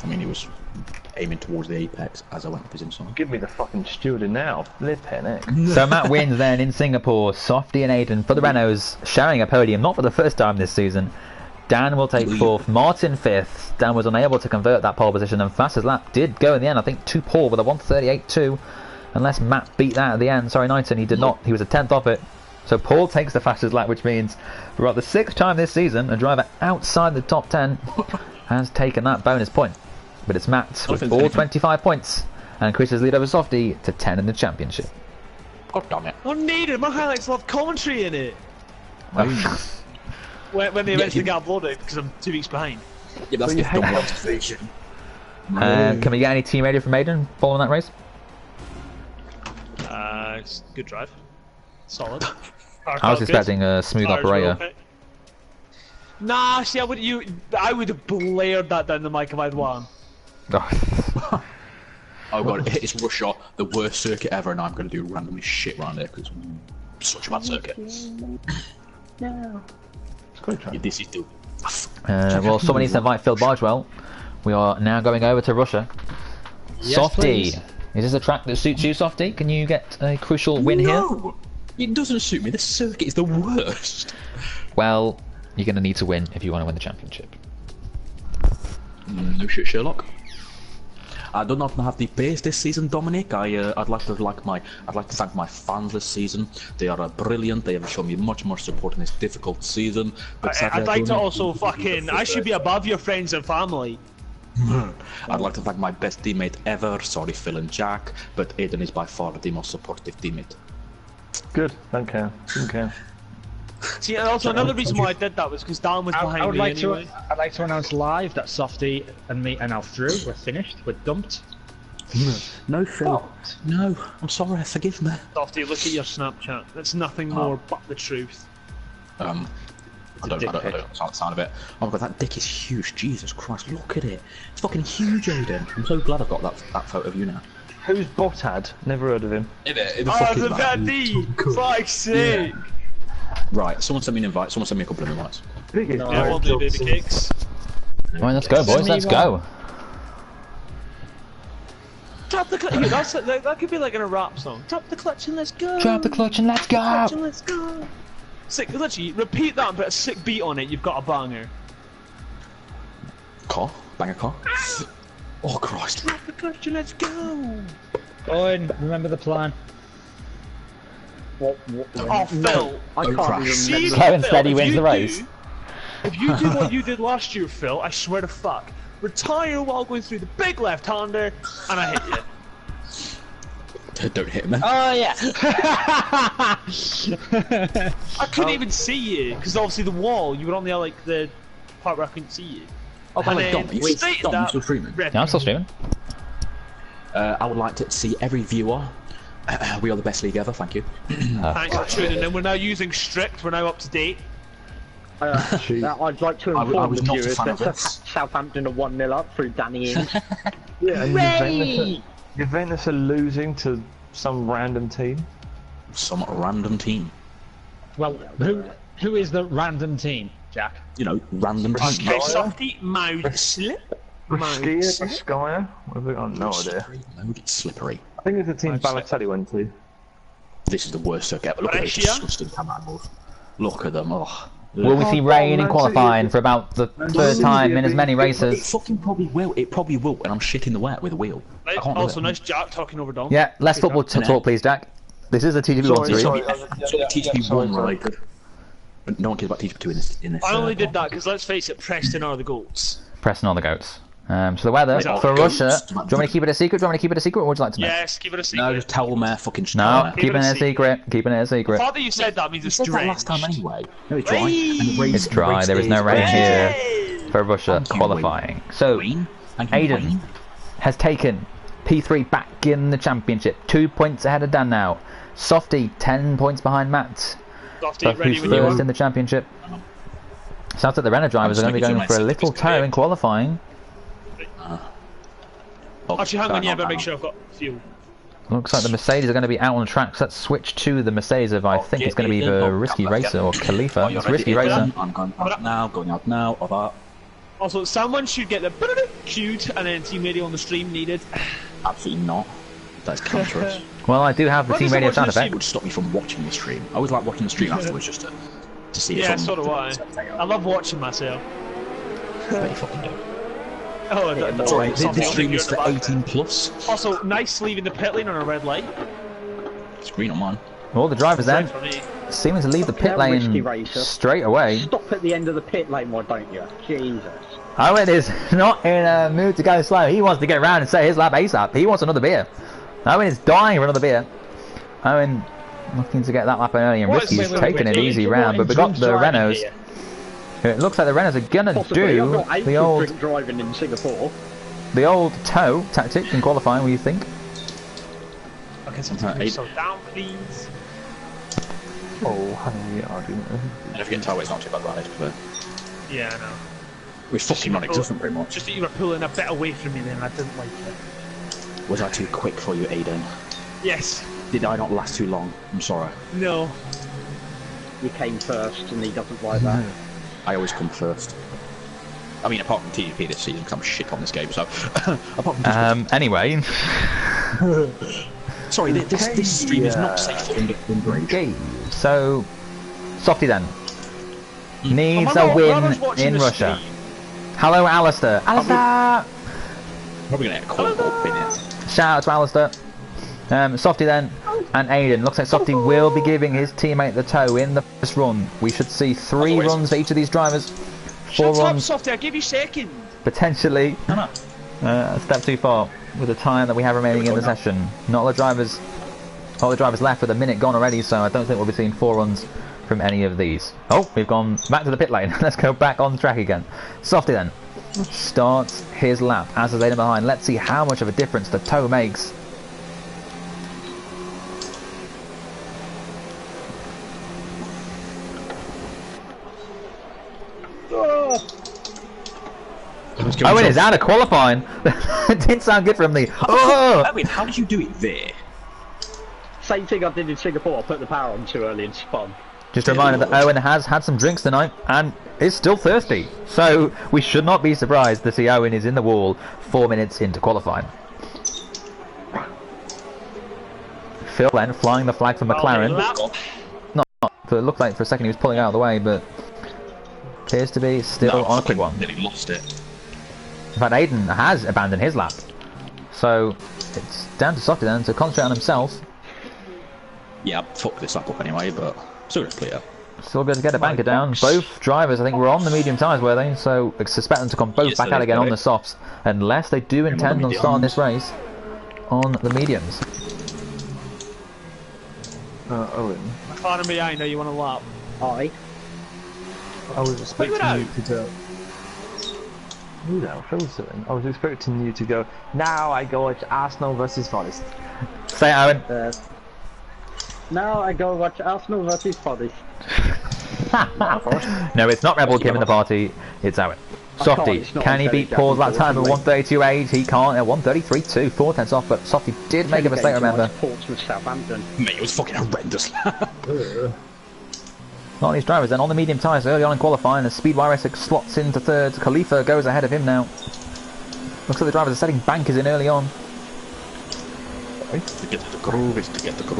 I mean, he was aiming towards the apex as I went up his inside. Give me the fucking stewarding now. Flipping it. So Matt wins then in Singapore. Softy and Aiden for the Renaults sharing a podium, not for the first time this season. Dan will take 4th, Martin 5th. Dan was unable to convert that pole position, and fastest lap did go in the end, I think, to Paul with a 1:38.2. Unless Matt beat that at the end. Sorry, Knighton, he did not. He was a 10th off it. So Paul takes the fastest lap, which means for about the 6th time this season, a driver outside the top 10 has taken that bonus point. But it's Matt with all 25 points, and Chris's lead over Softy to 10 in the championship. God damn it. Oh, needed. My highlights will have commentary in it. When they eventually get uploaded, because I'm 2 weeks behind. Yeah, that's the double activation. Can we get any team radio from Aiden following that race? It's good drive. Solid. I was expecting a smooth operator. Okay. Nah, see, I would have blared that down the mic if I'd won. Oh. Oh god, it's Russia, the worst circuit ever, and I'm going to do randomly shit around there because it's such a bad circuit. No. Yeah, this is the... Well, someone needs to invite Phil Bargewell. We are now going over to Russia. Yes, Softy, please. is this a track that suits you, Softy? Can you get a crucial win here? No! It doesn't suit me, this circuit is the worst! Well, you're going to need to win if you want to win the championship. No shit, Sherlock. I do not have the pace this season, Dominic. I'd like to thank my fans this season. They are brilliant. They have shown me much more support in this difficult season. But I'd like to also fucking... I should be above your friends and family. I'd like to thank my best teammate ever. Sorry, Phil and Jack, but Aiden is by far the most supportive teammate. Good. Don't care. Don't care. See, and also another reason why I did that was because Dan was behind I would me like anyway. I'd like to announce live that Softy and me are now through. We're finished. We're dumped. No, Phil. No, I'm sorry. Forgive me. Softy, look at your Snapchat. That's nothing more but the truth. I don't know the sound of it. Oh my god, that dick is huge. Jesus Christ, look at it. It's fucking huge, Aiden. I'm so glad I've got that photo of you now. Who's Botad? Never heard of him. Oh, the Daddy! Fuck's sake! Right, someone send me an invite. Someone send me a couple of invites. Yeah, we'll do baby cakes. Right, let's go, boys. Let's go. Tap the clutch. Yeah, that could be like in a rap song. Tap the clutch and let's go. Drop the clutch and let's go. Clutch and let's go. Sick. Literally, repeat that and put a sick beat on it. You've got a banger. Car? Bang a car? Oh Christ! Tap the clutch and let's go. Owen, remember the plan. Oh, Phil. I can't crash. even remember. Kevin Phil, said he if wins you the race. If you do what you did last year, Phil, I swear to fuck, retire while going through the big left-hander, and I hit you. Don't hit me. Oh yeah. I couldn't even see you because obviously the wall. You were on the part where I couldn't see you. Oh, by the way, then Dom, wait, stated Dom, you that- still streaming? Yeah, I'm still streaming. I would like to see every viewer. We are the best league ever, thank you. Thanks for tuning in. We're now using strict. We're now up to date. I'd like to I inform was the not a viewers fan of that this. Southampton are 1-0 up through Danny Ings. Yeah, and Hooray! Juventus are losing to some random team. Some random team. Well, who is the random team, Jack? You know, random team. Hey, Softy, mode slip. Skya? I've got no idea. Mode slippery. I think it's a team Balotelli went to. This is the worst circuit ever. Look at those Brescia? disgusting camera angles. Look at them. Oh. Will we see rain in qualifying for about the third time in as many It races? fucking probably will. It probably will. And I'm shitting the wet with a wheel. I can't do Also, it. nice Jack talking over Dom. Yeah, less football talk, please, Jack. This is a TGB1 stream. It's all TGP1 related. But no one cares about TGP2 in this. I only did that because let's face it, Preston are the goats. Pressing on the goats. So the weather for Russia. Do you want me to keep it a secret? Do you want me to keep it a secret, or would you like to know? Yes, keep it a secret. No, just tell them fucking No, Keep keeping it it a a secret. Keeping it a The secret. fact that you said that means it's said that strange. last time anyway. No, it's dry. Rain. And the rain- It's dry. There is no rain here for Russia Thank you, qualifying. So Rain. Thank you, Aiden rain. has taken P3 back in the championship. 2 points ahead of Dan now. Softy 10 points behind Matt. Softy, So ready who's when you first are. in the championship? Sounds like the Renault drivers are going to be going for a little tow in qualifying. Actually, hang on, yeah, but make sure I've got fuel. Looks like the Mercedes are going to be out on the track, so let's switch to the Mercedes of, I think it's going to be the Risky Racer or Khalifa. It's Risky Racer. I'm going out now, over. Also, someone should get the cute and then team radio on the stream needed. Absolutely not. That's cancerous. Well, I do have the team radio sound effect. It would stop me from watching the stream. I always like watching the stream afterwards just to see it. Yeah, so do I. I love watching myself. Bet you fucking do. Oh, that's Sorry, the stream is for 18 plus. Also, nice leaving the pit lane on a red light. It's green on mine. All the drivers then seeming to leave the pit lane straight away. Stop at the end of the pit lane, why don't you? Jesus. Owen is not in a mood to go slow. He wants to get around and set his lap ASAP. He wants another beer. Owen is dying for another beer. Owen looking to get that lap in early, and Risky's taking it easy round, but we got the Renaults. It looks like the Renaults are gonna do the old driving in Singapore. The old tow tactic in qualifying. What do you think? Okay, so slow down, please. Oh, honey, argument. And if you get tow, it's not too bad, right? But Yeah, I know. we're fucking non-existent pretty much. Just that you were pulling a bit away from me then, I didn't like it. Was I too quick for you, Aiden? Yes. Did I not last too long? I'm sorry. No. You came first and he doesn't like that. I always come first. I mean, apart from TDP this season, because I'm shit on this game, so... apart from Anyway. Sorry, this stream is not safe for underage. Okay, so... Softy then. Needs a win in Russia. Hello, Alistair. Alistair! Probably going to get a call up in it. Shout out to Alistair. Softy then, and Aiden. Looks like Softy will be giving his teammate the tow in the first run. We should see 3 runs for each of these drivers. 4 Shut runs. up, Softy, I'll give you second. Potentially. A step too far with the time that we have remaining in the session. Not all the drivers left with a minute gone already, so I don't think we'll be seeing 4 runs from any of these. Oh, we've gone back to the pit lane. Let's go back on track again. Softy then starts his lap as is Aiden behind. Let's see how much of a difference the tow makes. Owen is out of qualifying. It didn't sound good from me. Oh! I mean, how did you do it there? Same thing I did in Singapore, I put the power on too early and spun. Just a reminder that Owen has had some drinks tonight and is still thirsty. So we should not be surprised to see Owen is in the wall 4 minutes into qualifying. Phil then flying the flag for McLaren. It looked like for a second he was pulling out of the way, but appears to be still on a quick one. Nearly lost it. In fact, Aiden has abandoned his lap. So it's down to Softy then to concentrate on himself. Yeah, fuck this lap up anyway, but still gonna clear. Still going to get a banker down. Both drivers, I think, were on the medium tyres, were they? So expect them to come both back out again on the softs, unless they do intend on starting this race on the mediums. Owen. Pardon me, I know you want a lap. I was expecting you to go. No, Phil's doing. I was expecting you to go. Now I go watch Arsenal versus Forest. Say it, Owen. Now I go watch Arsenal versus Forest. No, it's not Rebel Kim in the party. It's Owen. Softy, can he beat Paul's lap time of 1:32.8? He can't. At 1:33.2, 4 tenths off. But Softy did make a mistake. Remember. Portsmouth, Southampton. Mate, it was fucking horrendous. A lot of these drivers then on the medium tyres early on in qualifying as Speed Y6 slots into third. Khalifa goes ahead of him now. Looks like the drivers are setting bankers in early on. To get the groove.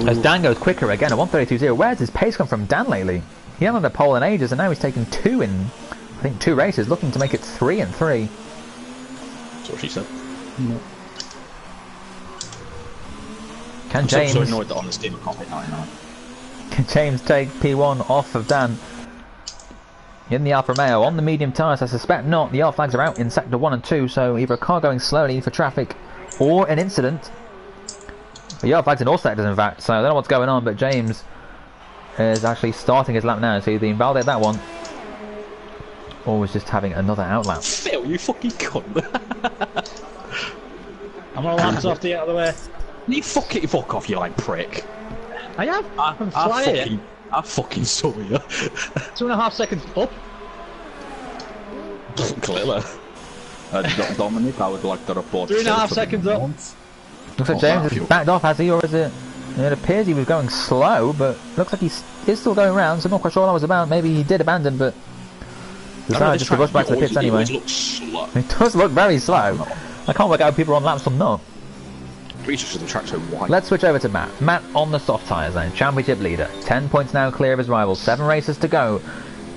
As Dan goes quicker again at 1:32.0. Where's his pace come from, Dan, lately? He hasn't had a pole in ages and now he's taken 2 in, I think, 2 races, looking to make it 3 in 3. That's what she said. Can I'm James... so annoyed that on this team I can't hit 99. Can James take P1 off of Dan? In the Alfa Romeo, on the medium tyres, I suspect not. The yellow flags are out in sector 1 and 2, so either a car going slowly for traffic or an incident. The yellow flags in all sectors, in fact, so I don't know what's going on, but James is actually starting his lap now, so either invalidate that one or was just having another outlap. Phil, you fucking cunt. I'm all hands off the out of the way. You fuck off, you like prick. I have. I'm flying. I fucking saw you. 2.5 seconds up. Clearly. Dominic, I would like to report. 3.5 seconds up. Looks like James has backed off, has he, or is it? It appears he was going slow, but looks like he's still going round, so I'm not quite sure what that was about. Maybe he did abandon, but decided just to rush back to the pits anyway. It does look very slow. I can't work out if people are on laps or not. The track's so wide. Let's switch over to Matt. Matt on the soft tyres then, championship leader. 10 points now clear of his rivals, 7 races to go.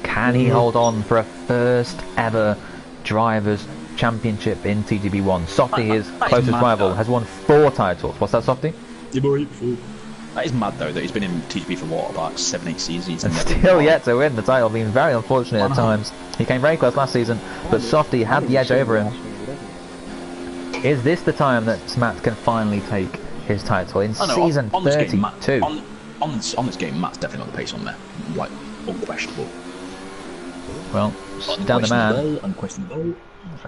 Can he hold on for a first ever Drivers' Championship in TGB1? Softy, his closest rival, has won 4 titles. What's that, Softy? That is mad though, that he's been in TGB for what, about 7-8 seasons and still yet to win the title, being very unfortunate at times. He came very close last season, but Softy had the edge over him. Is this the time that Matt can finally take his title in season 32? On this game, Matt's definitely got the pace on there. Like, unquestionable. Well, down the man, Unquestionable.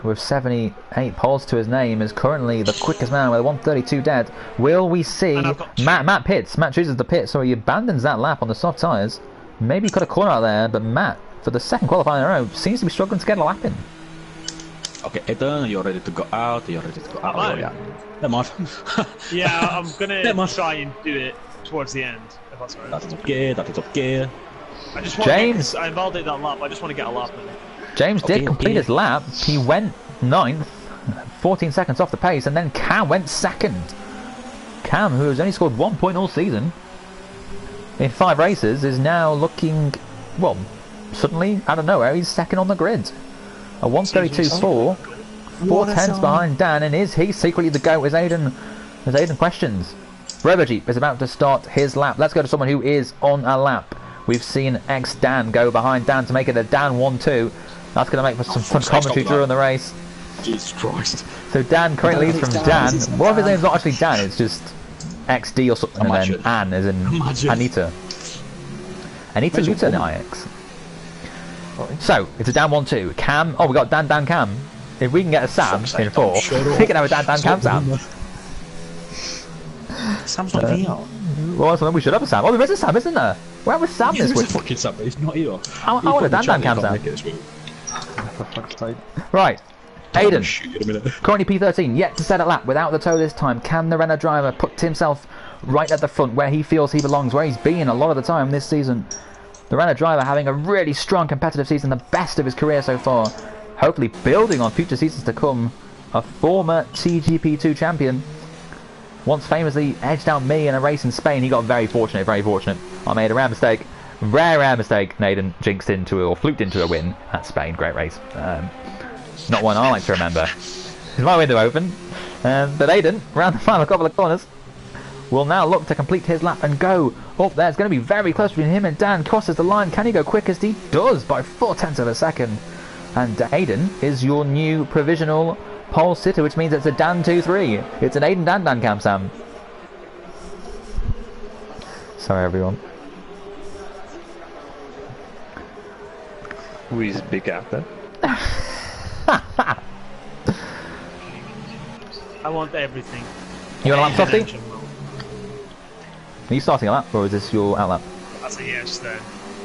with 78 poles to his name, is currently the quickest man with 132 dead. Will we see Matt pits? Matt chooses the pit, so he abandons that lap on the soft tyres. Maybe cut a corner out there, but Matt, for the second qualifying in a row, seems to be struggling to get a lap in. Okay, Ethan, you're ready to go out. You're ready to go out. Oh, yeah. Never mind. Yeah, I'm gonna try and do it towards the end. If that's alright. That is okay. That is okay. I just want James. I invalidate that lap. I just want to get a lap in. James did complete his lap. He went 9th, 14 seconds off the pace, and then Cam went 2nd. Cam, who has only scored 1 point all season in 5 races, is now looking, well, suddenly out of nowhere, he's 2nd on the grid. A 132.4, 4/10 behind Dan, and is he secretly the GOAT? As Aiden questions. RoboJeep is about to start his lap. Let's go to someone who is on a lap. We've seen ex-Dan go behind Dan to make it a Dan 1-2. That's going to make for some fun commentary during the race. Jesus Christ. So Dan currently leads from Dan. What if his name's not actually Dan, it's just XD or something, and then Anne as in Anita. Anita Luton IX. So, it's a Dan 1-2. Cam, oh, we got Dan Cam. If we can get a Sam in 4, we can have a Dan Cam Sam. Sam's not here. Well, so then we should have a Sam. Oh, there is a Sam, isn't there? Where was Sam this week? There's a fucking Sam, but he's not here. I want a Dan Cam Sam. Right. Aiden, currently P13, yet to set a lap without the toe this time. Can the Renault driver put himself right at the front where he feels he belongs, where he's been a lot of the time this season? The Renault driver having a really strong competitive season, the best of his career so far. Hopefully building on future seasons to come. A former TGP2 champion. Once famously edged out me in a race in Spain. He got very fortunate, very fortunate. I made a rare mistake. Rare mistake. Naden jinxed into or fluked into a win at Spain. Great race. Not one I like to remember. Is my window open? But Aiden, around the final couple of corners, will now look to complete his lap and go up there. It's going to be very close between him and Dan. Crosses the line. Can he go quick as he does by 0.4 of a second? And Aiden is your new provisional pole sitter, which means it's a Dan 2-3. It's an Aiden Dan Cam Sam. Sorry, everyone. Who is big after? I want everything. You want a lap, Softy? Are you starting a lap, or is this your out lap? That's a yes then.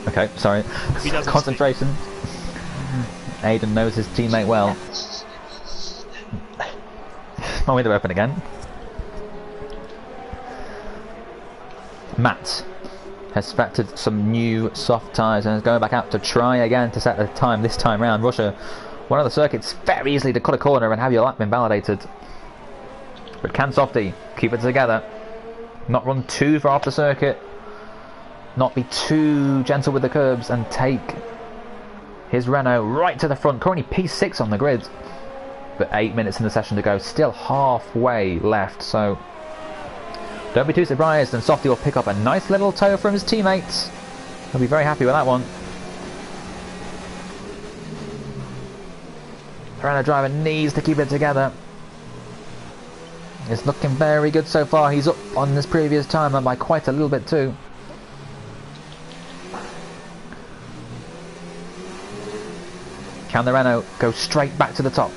Okay, sorry. Concentration. Aiden knows his teammate well. My window open again. Matt has spected some new soft tyres and is going back out to try again to set the time this time round. Russia, one of the circuits very easily to cut a corner and have your lap invalidated. But can Softy keep it together? Not run too far off the circuit, not be too gentle with the curbs, and take his Renault right to the front. Currently P6 on the grid, but 8 minutes in the session to go, still halfway left, so don't be too surprised, and Softy will pick up a nice little toe from his teammates. He'll be very happy with that one. The Renault driver needs to keep it together. It's looking very good so far. He's up on this previous time and by quite a little bit too. Can the Renault go straight back to the top?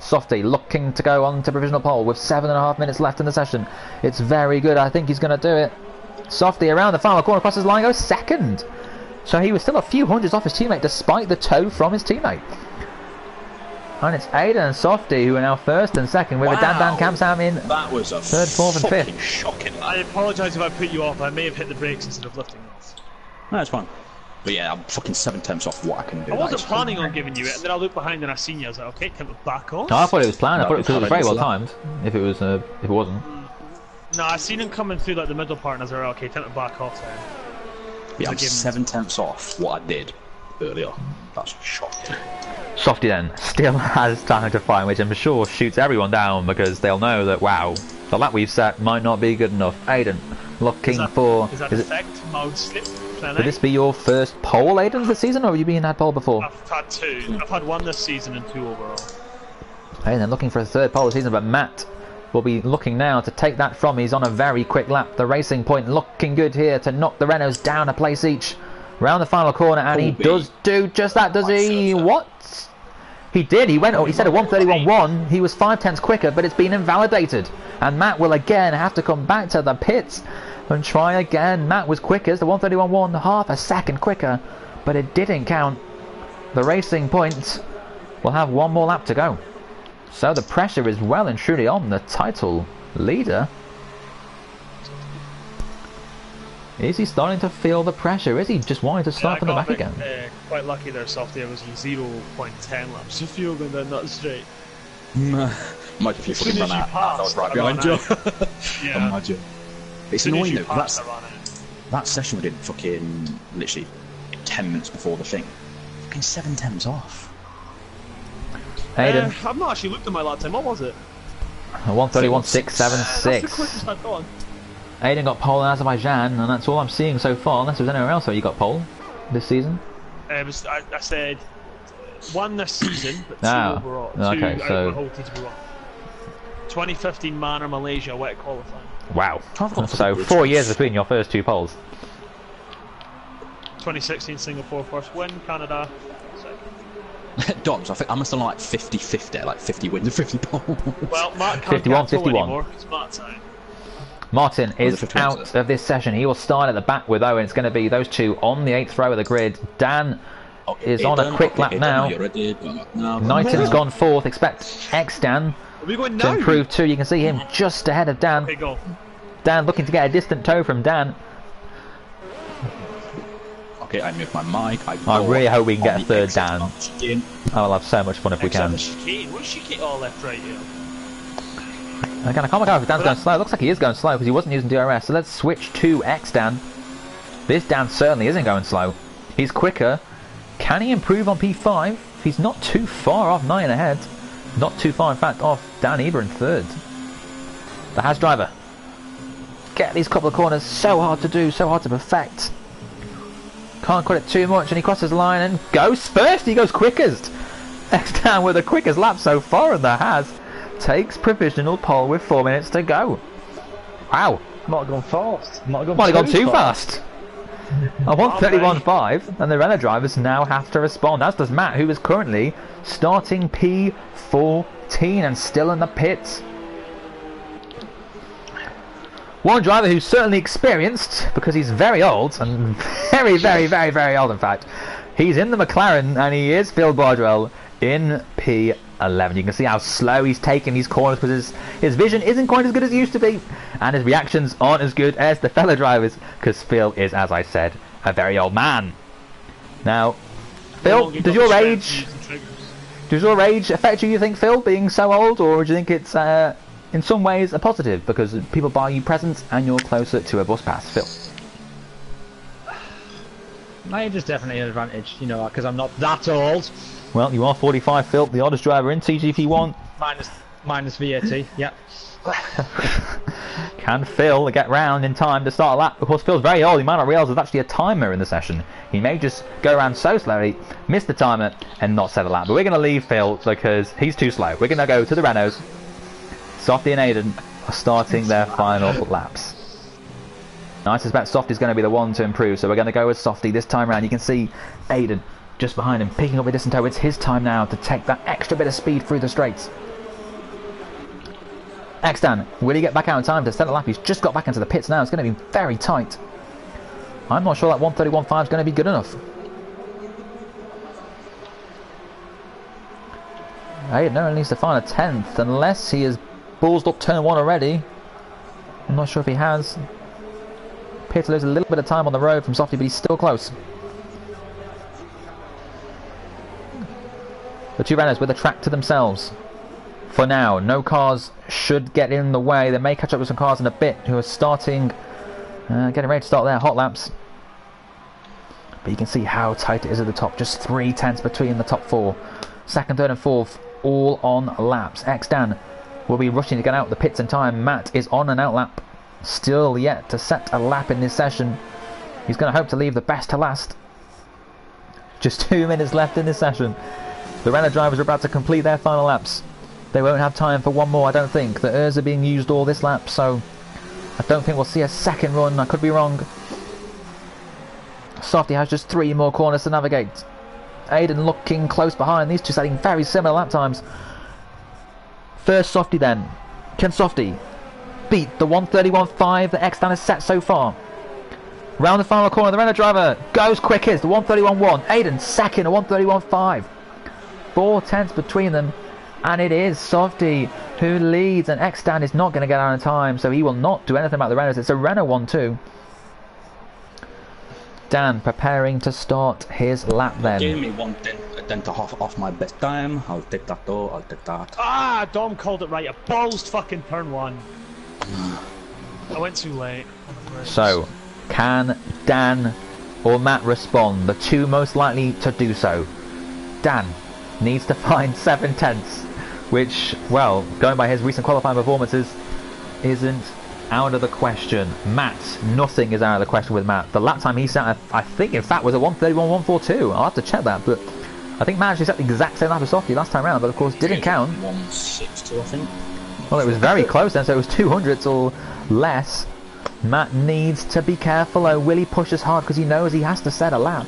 Softy looking to go on to provisional pole with 7.5 minutes left in the session. It's very good. I think he's going to do it. Softy around the final corner, crosses the line, goes second. So he was still a few hundreds off his teammate despite the toe from his teammate. And it's Aiden and Softy who are now first and second, with a Dan camps out in That was a third, fourth, and fucking fifth. shocking. I apologise if I put you off. I may have hit the brakes instead of lifting off. No, it's fine. But yeah, I'm fucking 7/10 off what I can do. I wasn't planning on giving you it, and then I looked behind and I seen you. I was like, okay, time to back off. No, I thought it was planned. I thought it was very well That- timed. If it wasn't. No, I seen him coming through like the middle part, and I was like, okay, time to back off then. Yeah, I'm Again. 7/10 off what I did earlier. That's shocking. Softy then still has time to find, which I'm sure shoots everyone down because they'll know that, wow, the lap we've set might not be good enough. Aiden looking for... Is that effect? Mode slip? Would this be your first pole, Aiden, this season, or have you been in that pole before? I've had 2. I've had 1 this season and 2 overall. Aiden looking for a third pole this season, but Matt will be looking now to take that from. He's on a very quick lap. The Racing Point looking good here to knock the Renaults down a place each. Round the final corner, and he does do just that, does he? What? He did, he went, he said a 1:31.1, he was 5/10 quicker, but it's been invalidated. And Matt will again have to come back to the pits and try again. Matt was quickest, the 1:31.1, half a second quicker, but it didn't count. The Racing Point will have 1 more lap to go. So the pressure is well and truly on the title leader. Is he starting to feel the pressure? Is he just wanting to start from the back again? Quite lucky there, Softy. I was in 0.10 laps. Just feel going down that straight. Might if you fucking run out. I was right behind you. Yeah. Imagine. It's annoying though. That session we did fucking literally 10 minutes before the thing. Fucking 7/10 off. Aiden. I've not actually looked at my lap time. What was it? 1:31.676. That's the quickest I've gone. Aiden got pole in Azerbaijan, and that's all I'm seeing so far, unless there's anywhere else where you got pole this season. I said 1 this season, but 2 overall. 2 okay, out so... of my whole TTB1. 2015 Manor Malaysia wet qualifying. Wow. So 4 years between your first 2 poles. 2016 Singapore first win, Canada second. Doms, I think I must have like 50-50, like 50 wins and 50 poles. Well, Mark can't 51-51. anymore, it's Mark's time. Martin is 51, out of this session. He will start at the back with Owen. It's going to be those 2 on the 8th row of the grid. Dan is on a quick lap now. Knighton's gone 4th. Expect X-Dan to improve too. You can see him just ahead of Dan. Okay, go. Dan looking to get a distant tow from Dan. Okay, I mute my mic. I really hope we can get a third Dan. I will have so much fun if we can. What's chicane all left right here? Again, I can't work out if Dan's going slow. It looks like he is going slow because he wasn't using DRS. So let's switch to X-Dan. This Dan certainly isn't going slow. He's quicker. Can he improve on P5? He's not too far off 9 ahead. Not too far, in fact, off Dan Eber in 3rd. The Haas driver. Get these couple of corners. So hard to do, so hard to perfect. Can't cut it too much, and he crosses the line and goes first. He goes quickest. X-Dan with the quickest lap so far in the Haas. Takes provisional pole with 4 minutes to go. Wow. Not gone fast. Not gone too fast. A 1:31.5, and the Renault drivers now have to respond, as does Matt, who is currently starting P14 and still in the pits. One driver who's certainly experienced, because he's very old, and very old in fact. He's in the McLaren, and he is Phil Bardwell in P11. You can see how slow he's taking these corners because his vision isn't quite as good as it used to be, and his reactions aren't as good as the fellow drivers because Phil is, as I said, a very old man. Now, Phil, does your age affect you, you think, Phil, being so old, or do you think it's in some ways a positive because people buy you presents and you're closer to a bus pass? Phil? My age is definitely an advantage, you know, because I'm not that old. Well, you are 45, Phil, the oldest driver in TGP1. Minus VAT, yeah. Can Phil get round in time to start a lap? Of course, Phil's very old. He might not realise there's actually a timer in the session. He may just go around so slowly, miss the timer, and not set a lap. But we're going to leave Phil because he's too slow. We're going to go to the Renaults. Softy and Aiden are starting their final laps. Now, I suspect Softy's going to be the one to improve, so we're going to go with Softy this time around. You can see Aiden just behind him, picking up a distant toe. It's his time now to take that extra bit of speed through the straights. X-Dan, will he get back out in time to set a lap? He's just got back into the pits now. It's going to be very tight. I'm not sure that 1:31.5 is going to be good enough. Aiden only needs to find a 10th, unless he has ballsed up turn 1 already. I'm not sure if he has. Appears to lose a little bit of time on the road from Softy, but he's still close. The two runners with the track to themselves. For now, no cars should get in the way. They may catch up with some cars in a bit who are starting, getting ready to start their hot laps. But you can see how tight it is at the top. Just 3 tenths between the top 4. Second, third and fourth, all on laps. X-Dan will be rushing to get out the pits in time. Matt is on an out lap. Still yet to set a lap in this session. He's going to hope to leave the best to last. Just 2 minutes left in this session. The Renault drivers are about to complete their final laps. They won't have time for one more, I don't think. The ERs are being used all this lap, so I don't think we'll see a second run. I could be wrong. Softy has just 3 more corners to navigate. Aiden looking close behind. These two setting very similar lap times. First Softy then. Can Softy beat the 1:31.5 that X-Dan has set so far? Round the final corner, the Renault driver goes quickest, the 1:31.1. Aiden second, a 1:31.5. 4 tenths between them, and it is Softy who leads, and X-Dan is not going to get out in time, so he will not do anything about the Renaults. It's a Renault 1-2. Dan preparing to start his lap then. Give me 1 tenth off my best time. I'll take that though, I'll take that. Ah, Dom called it right. A balls fucking turn 1. I went too late. So, can Dan or Matt respond? The two most likely to do so. Dan needs to find 7 tenths, which, well, going by his recent qualifying performances, isn't out of the question. Matt, nothing is out of the question with Matt. The lap time he set, I think, in fact, was a 1:31.142. I'll have to check that, but I think Matt actually set the exact same lap as Softy last time round, but of course didn't count. 1:62, I think. Well, it was very close then, so it was 200s or less. Matt needs to be careful though. Will he push as hard because he knows he has to set a lap?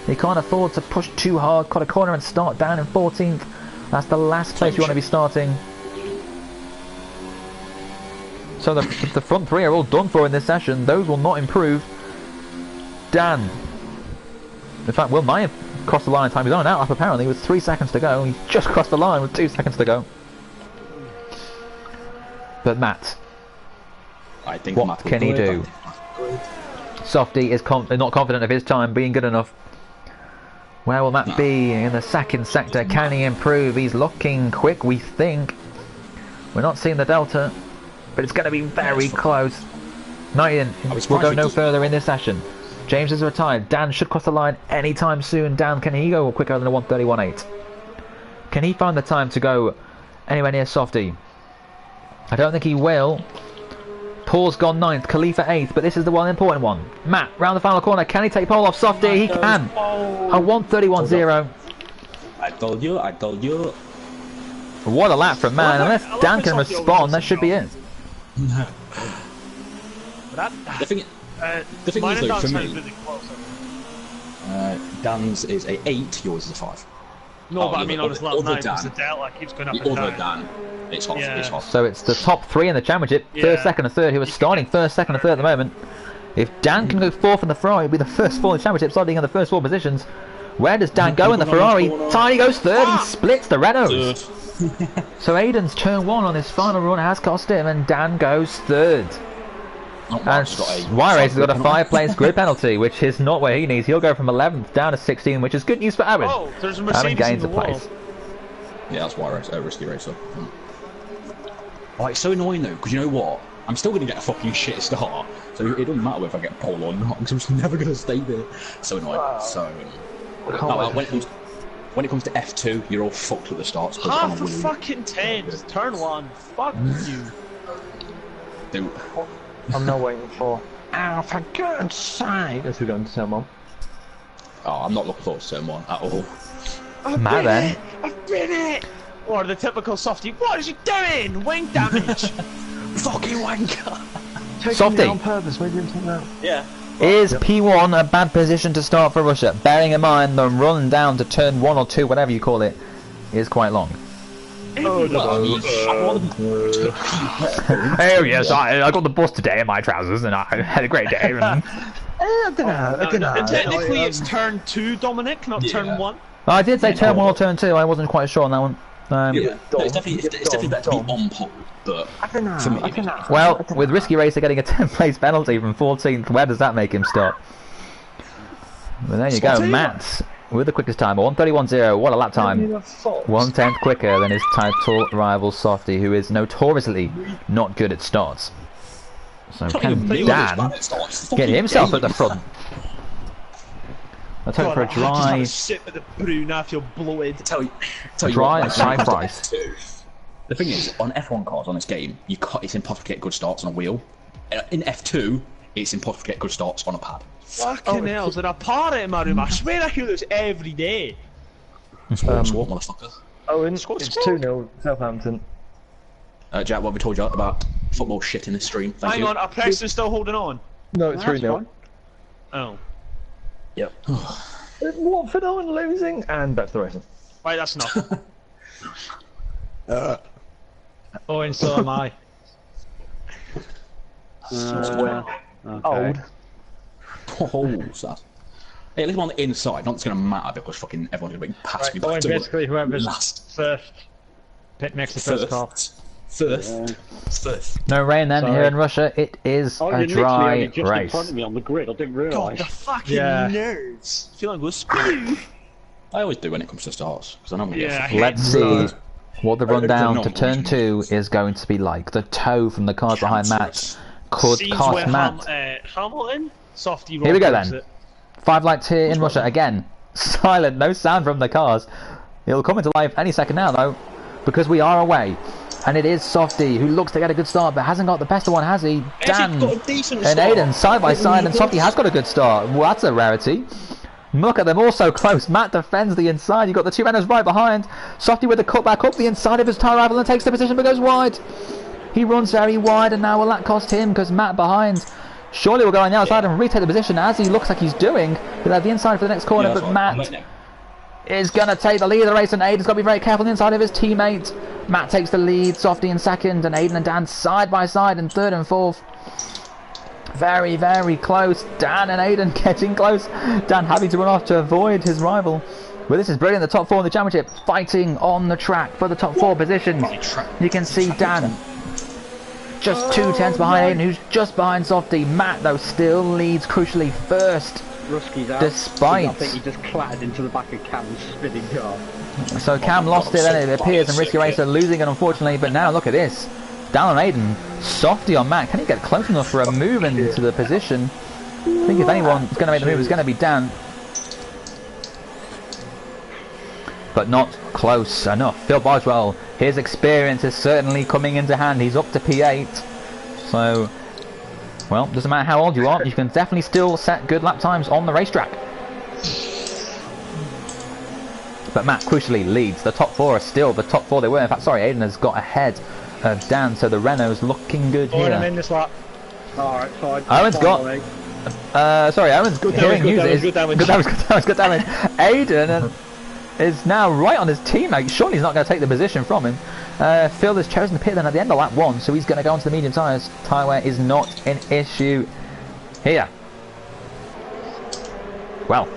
He can't afford to push too hard, cut a corner and start down in 14th. That's the last place you want to be starting. So the front 3 are all done for in this session. Those will not improve. Dan. In fact, Will Meyer crossed the line in time. He's on an out lap apparently with 3 seconds to go. He's just crossed the line with 2 seconds to go. But Matt, I think what Matt can he do? Softy is not confident of his time being good enough. Where will Matt be in the second sector? Can he improve? He's looking quick, we think. We're not seeing the delta, but it's going to be very close. Nighton will go no further in this session. James is retired. Dan should cross the line anytime soon. Dan, can he go quicker than a 1:31.8? Can he find the time to go anywhere near Softy? I don't think he will. Paul's gone 9th, Khalifa 8th, but this is the one important one. Matt, round the final corner, can he take Paul off Softy? He can! A 1:31.0. I told you. What a lap from Matt. Unless Dan can respond, that should be it. The thing is though, for me, Dan's is a 8, yours is a 5. No, but I mean on his lap 9, because the delta keeps going up and down. Dan, it's off, it's off. So it's the top 3 in the championship, first, second and third, who are starting first, second and third at the moment. If Dan can go 4th in the Ferrari, he'll be the first 4 in the championship, starting in the first 4 positions. Where does Dan go in the Ferrari? Tiny goes 3rd, he splits the Renaults. So Aiden's turn 1 on his final run has cost him, and Dan goes 3rd. And Juarez has got a 5-place grid penalty, which is not where he needs. He'll go from 11th down to 16th, which is good news for Aaron. Oh, there's a Mercedes gains in the a place. Yeah, that's Juarez, a risky racer. Oh, it's so annoying though, because you know what? I'm still going to get a fucking shit start, so it doesn't matter if I get pole or not, because I'm just never going to stay there. So annoying, so annoying. When it comes to F2, you're all fucked with the starts. Half a fucking 10, turn 1, fuck you. Dude. I'm not waiting for. Oh, for goodness sake! As we go into turn 1. Oh, I'm not looking forward to turn 1 at all. Matt then. I've been it! Or the typical Softy, what is he doing? Wing damage! Fucking wanker! Softy! On purpose, maybe take that. Yeah. Is P1 a bad position to start for Russia? Bearing in mind the run down to turn 1 or 2, whatever you call it, is quite long. Oh yes, I got the bus today in my trousers and I had a great day. And... I don't know. And technically it's turn 2, Dominic, not turn 1. I did say turn 1 or turn 2, I wasn't quite sure on that one. It's definitely better to be on pole, but for me, well, with Risky Racer getting a 10th place penalty from 14th, where does that make him stop? Well, there you go, Matt with the quickest time, 1:31.0. What a lap time! 1/10 quicker than his title rival Softy, who is notoriously not good at starts. So can Dan get himself at the front? Let's hope for a dry. Sip of the brew now. I feel bloated. Dry price. The thing is, on F1 cars on this game, it's impossible to get good starts on a wheel. In F2, it's impossible to get good starts on a pad. Fucking hell, is there a party in my room? I swear I hear this every day. Squawk, motherfucker. Owen, it's 2-0 Southampton. Jack, what have we told you about football shit in this stream? Hang on, are Preston still holding on? No, it's 3-0. Oh. Yep. Watford aren't losing, and back to the racing. Right, that's enough. Oh, and so am I. Old. Oh, sad. Hey, at least I'm on the inside, not it's going to matter because fucking everyone's going to be past me. Right, basically, whoever's first makes the first call. First. No rain then here in Russia. It is a dry just race. in front of me on the grid. I didn't God, realise. the fucking nerds. Feeling good spew. I always do when it comes to starts because I know I'm going to Yeah, get Let's see what the rundown to turn 2 is going to be like. The toe from the cars behind Matt could cost Matt. Hamilton? Softy. Here we go then. 5 lights here in Russia again. Silent, no sound from the cars. It'll come into life any second now though, because we are away. And it is Softy who looks to get a good start but hasn't got the best one, has he? Dan and Aiden side by side, and Softy has got a good start. Well, that's a rarity. Look at them all so close. Matt defends the inside. You've got the two runners right behind. Softy with the cutback up the inside of his tyre rival and takes the position but goes wide. He runs very wide and now will that cost him because Matt behind. Surely will go on the outside and retake the position as he looks like he's doing. He'll have the inside for the next corner, but Matt is going to take the lead of the race and Aiden's got to be very careful on the inside of his teammate. Matt takes the lead, Softy in second, and Aiden and Dan side by side in third and fourth. Very, very close. Dan and Aiden getting close. Dan having to run off to avoid his rival. Well, this is brilliant. The top 4 in the championship fighting on the track for the top 4 positions. You can see Dan just 2 tenths behind Aiden, who's just behind Softy. Matt, though, still leads crucially first. Ruski's out. Despite... I think he just clattered into the back of Cam's spinning car. So Cam lost it, and it appears, and Risky Racer losing it, unfortunately. But now look at this. Down on Aiden. Softy on Matt. Can he get close enough for a move into the position? I think if anyone's going to make the move, it's going to be Dan. But not close enough. Phil Boswell, his experience is certainly coming into hand. He's up to P8. So, well, doesn't matter how old you are, you can definitely still set good lap times on the racetrack. But Matt crucially leads. The top 4 are still the top 4 they were. In fact, sorry, Aiden has got ahead of Dan, so the Renault's looking good here. I'm in this lap. Alright, fine. Owen's got... sorry, Owen's Good hearing news. good damage. Good damage. Aiden is now right on his teammate. Surely he's not going to take the position from him. Phil has chosen to pit then at the end of lap 1, so he's going to go onto the medium tyres. Tyre wear is not an issue here. Well.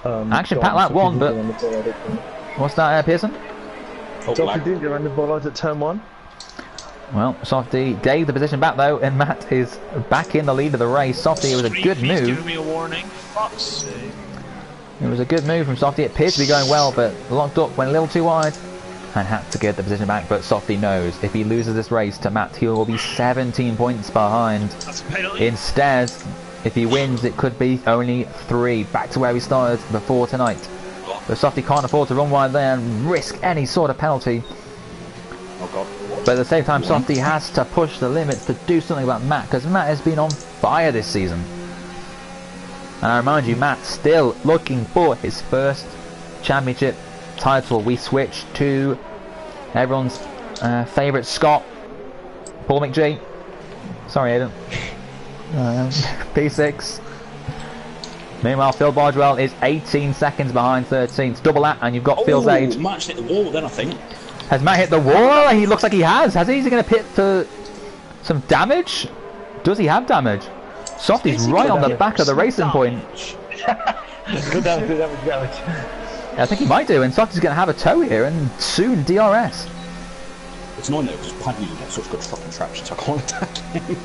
Action packed lap 1, but... What's that, Pearson? Softy didn't go around the bollard at turn 1. Well, Softy gave the position back though, and Matt is back in the lead of the race. Softy, it was a good move. Giving me a warning. Fuck's sake. It was a good move from Softy. It appears to be going well, but locked up, went a little too wide, and had to get the position back. But Softy knows if he loses this race to Matt, he will be 17 points behind. That's a penalty. Instead, if he wins, it could be only 3, back to where we started before tonight. But Softy can't afford to run wide there and risk any sort of penalty. Oh god. But at the same time, Softy has to push the limits to do something about Matt, because Matt has been on fire this season. And I remind you, Matt still looking for his first championship title. We switch to everyone's favourite Scot, Paul McGee. Sorry, Aiden. P6. Meanwhile, Phil Bardwell is 18 seconds behind 13th. Double that, and you've got Phil's age. Matt's hit the wall then, I think. Has Matt hit the wall? He looks like he has. Has he? Is he going to pit for some damage? Does he have damage? Softy's right on the back of the racing point. Good damage. I think he might do, and Softy's going to have a tow here, and soon DRS. It's annoying though, because Paddy gets such good fucking traction, so I can't attack him.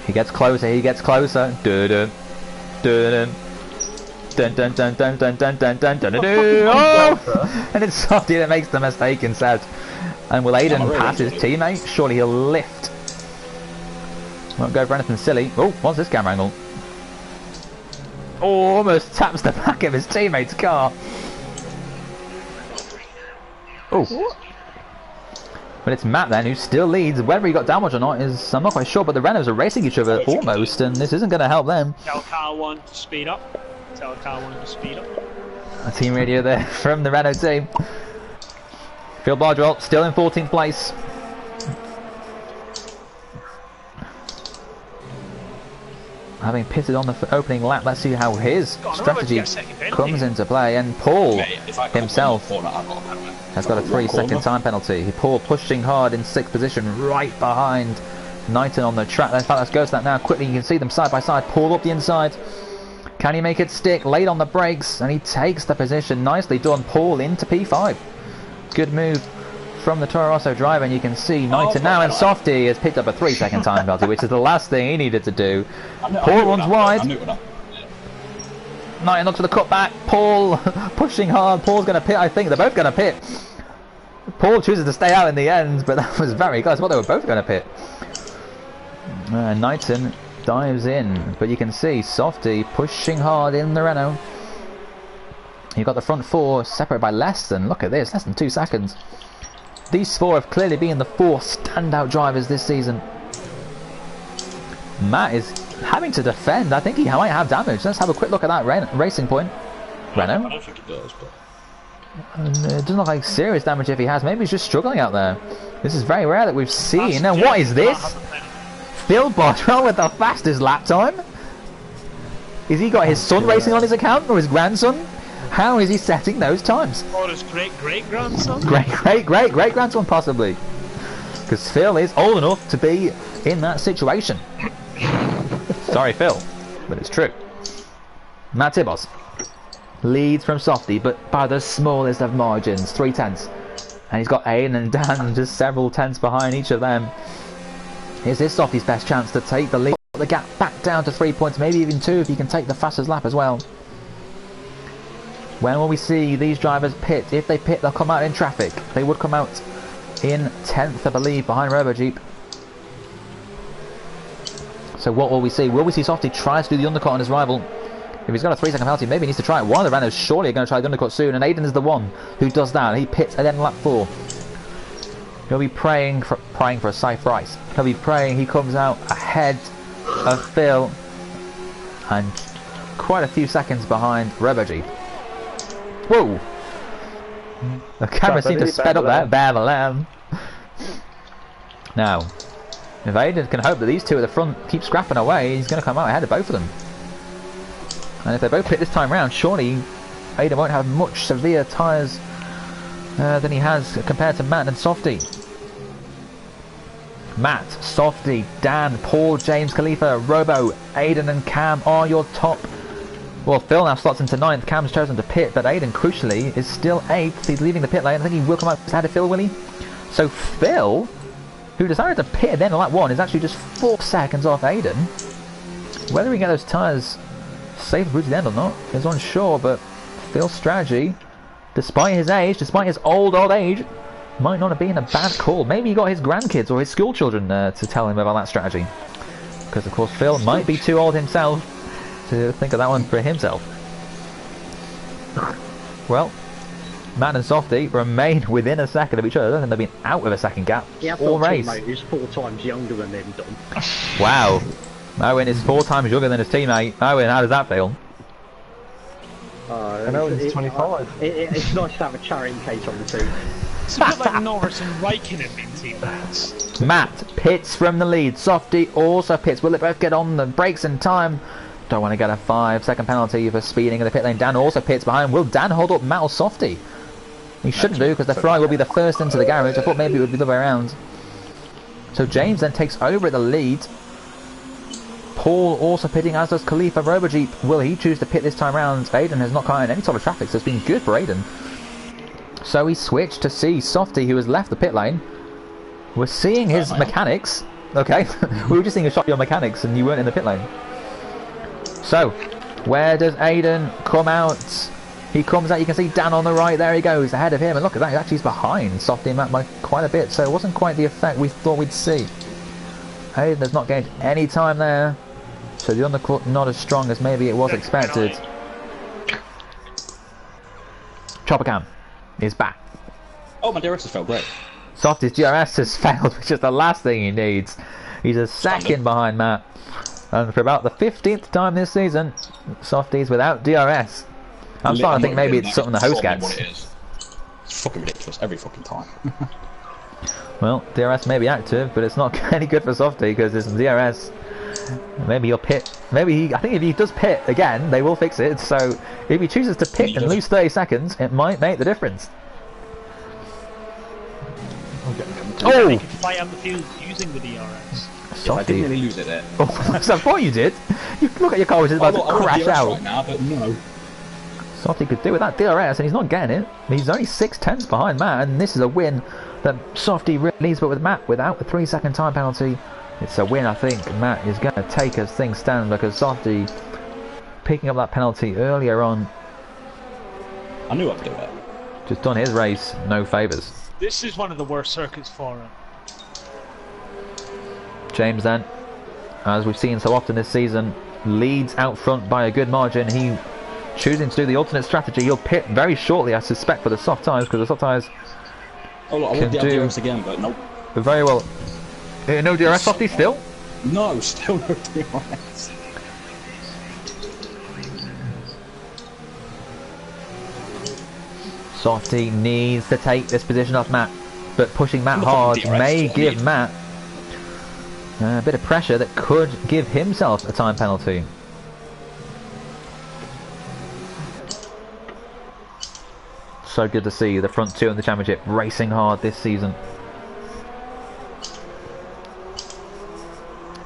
He gets closer, he gets closer. Dun-dun. Dun-dun. Dun dun dun dun dun dun dun dun dun dun. Oh! And it's Softy that makes the mistake instead. And will Aiden pass his teammate? Surely he'll lift. Won't go for anything silly. Oh, what's this camera angle? Oh, almost taps the back of his teammate's car. Oh. But it's Matt then who still leads. Whether he got damage or not is, I'm not quite sure, but the Renaults are racing each other almost, and this isn't going to help them. Tell car 1 to speed up. Tell car 1 to speed up. A team radio there from the Renault team. Phil Bardwell still in 14th place. Having pitted on the opening lap, let's see how his strategy comes into play. And Paul himself has got a 3-second time penalty. Paul pushing hard in 6th position, right behind Knighton on the track. In fact, let's go to that now quickly. You can see them side by side. Paul up the inside. Can he make it stick? Late on the brakes, and he takes the position. Nicely done. Paul into P5. Good move from the Toro Rosso driver, and you can see Knighton now, and Softy has picked up a 3-second time penalty, which is the last thing he needed to do. Paul runs wide. Knighton looks for the cutback. Paul pushing hard. Paul's going to pit. I think they're both going to pit. Paul chooses to stay out in the end, but that was very close. Well, they were both going to pit. Knighton dives in, but you can see Softy pushing hard in the Renault. You've got the front 4 separated by less than, look at this, less than 2 seconds. These 4 have clearly been the 4 standout drivers this season. Matt is having to defend. I think he might have damage. Let's have a quick look at that racing point. Renault? I don't think it does, but... It doesn't look like serious damage if he has. Maybe he's just struggling out there. This is very rare that we've seen. And what is this? Phil Bottrell with the fastest lap time? Has he got his son racing on his account, or his grandson? How is he setting those times? Or his great-great-grandson? Great-great-great-grandson, possibly. Because Phil is old enough to be in that situation. Sorry, Phil, but it's true. Matt Tibos leads from Softy, but by the smallest of margins, 3 tenths. And he's got Aiden and Dan just several tenths behind each of them. Is this Softy's best chance to take the lead? The gap back down to 3 points, maybe even 2 if he can take the fastest lap as well. When will we see these drivers pit? If they pit, they'll come out in traffic. They would come out in 10th, I believe, behind RoboJeep. So what will we see? Will we see Softy try to do the undercut on his rival? If he's got a 3-second penalty, maybe he needs to try it. One of the Renaults surely are going to try the undercut soon, and Aiden is the one who does that. He pits and then lap 4. He'll be praying for a safe race. He'll be praying he comes out ahead of Phil and quite a few seconds behind RoboJeep. Whoa! The camera seemed to sped up there. Bam. Now, if Aiden can hope that these 2 at the front keep scrapping away, he's going to come out ahead of both of them. And if they both pit this time round, surely Aiden won't have much severe tyres than he has compared to Matt and Softy. Matt, Softy, Dan, Paul, James, Khalifa, Robo, Aiden and Cam are your top. Well, Phil now slots into 9th. Cam's chosen to pit, but Aiden, crucially, is still 8th. He's leaving the pit lane. I think he will come out ahead of Phil, will he? So Phil, who decided to pit then on lap 1, is actually just 4 seconds off Aiden. Whether he can get those tyres safe through to the end or not is unsure, but Phil's strategy, despite his age, despite his old age, might not have been a bad call. Maybe he got his grandkids or his school children to tell him about that strategy. Because, of course, Phil might be too old himself to think of that one for himself. Well, Matt and Softy remain within a second of each other. I don't think they've been out of a second gap all race. Mate, he's 4 times younger than them, Dom. Wow. Owen is 4 times younger than his teammate. Owen, how does that feel? I know he's 25. It's nice to have a carrying case on the team. It's a bit like Norris and Raikkonen in teammates. Matt pits from the lead. Softy also pits. Will they both get on the brakes in time? Don't want to get a 5-second penalty for speeding in the pit lane. Dan also pits behind. Will Dan hold up Matt or Softy? He shouldn't do, because the Ferrari will be the first into the garage. I thought maybe it would be the other way around. So James then takes over at the lead. Paul also pitting, as does Khalifa Robojeep. Will he choose to pit this time round? Aiden has not got in any sort of traffic, so it's been good for Aiden. So he switched to see Softy, who has left the pit lane. We're seeing his mechanics. Okay, we were just seeing a shot of your mechanics and you weren't in the pit lane. So, where does Aiden come out? He comes out, you can see Dan on the right, there he goes, ahead of him, and look at that, actually he's behind Softy and Matt by quite a bit, so it wasn't quite the effect we thought we'd see. Aiden has not gained any time there, so the undercut not as strong as maybe it was expected. Chopper Cam is back. Oh, my DRS has failed, great. Softy's DRS has failed, which is the last thing he needs. He's a second behind Matt. And for about the 15th time this season, Softy's without DRS. I'm starting to think maybe it's something the host gets. It's fucking ridiculous every fucking time. Well, DRS may be active, but it's not any good for Softy because there's DRS. Maybe he'll pit. I think if he does pit again, they will fix it. So if he chooses to pit and lose 30 seconds, it might make the difference. Oh! You can fly out the field using the DRS. Yeah, I didn't really lose it there. Oh, so I thought you did. You look at your car, which is about to crash out. Right now, but no. Softy could do with that DRS, and he's not getting it. He's only 6/10 behind Matt, and this is a win that Softy really needs. But with Matt, without the 3-second time penalty, it's a win. I think Matt is going to take as things stand because Softy picking up that penalty earlier on. I knew I'd do it. Just done his race, no favours. This is one of the worst circuits for him. James then, as we've seen so often this season, leads out front by a good margin. He choosing to do the alternate strategy. He'll pit very shortly, I suspect, for the soft tyres, because the soft tyres can do DRS again, but nope. Very well. No DRS, Softy still? No, still no DRS. Softy needs to take this position off Matt, but pushing Matt hard may give Matt a bit of pressure that could give himself a time penalty. So good to see the front two in the championship racing hard this season.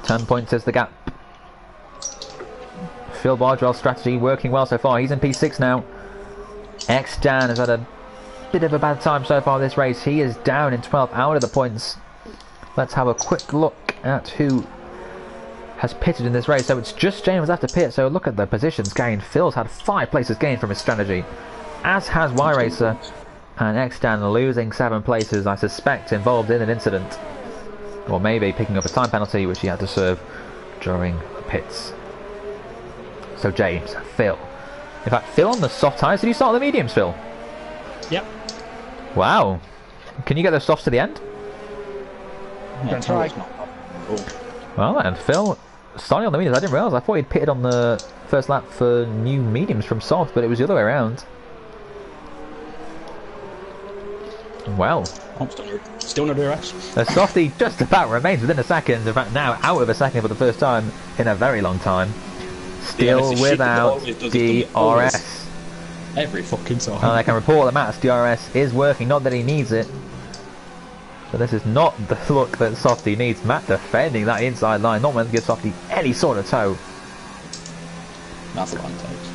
10 points is the gap. Phil Bardwell's strategy working well so far. He's in P6 now. X-Dan has had a bit of a bad time so far this race. He is down in 12th out of the points. Let's have a quick look at who has pitted in this race. So it's just James left to pit, so look at the positions gained. Phil's had 5 places gained from his strategy, as has Y-Racer, and X-Dan losing 7 places, I suspect involved in an incident, or maybe picking up a time penalty which he had to serve during the pits. So James, Phil. In fact, Phil on the soft tyres. Did you start on the mediums, Phil? Yep. Wow. Can you get those softs to the end? Yeah, try. Well, and Phil starting on the mediums. I didn't realise. I thought he'd pitted on the first lap for new mediums from soft, but it was the other way around. Well. Still no DRS. The Softy just about remains within a second. In fact, now out of a second for the first time in a very long time. Still without DRS. Every fucking time. And I can report that Matt's DRS is working, not that he needs it. So this is not the look that Softy needs. Matt defending that inside line, not meant to give Softy any sort of toe. That's a line takes.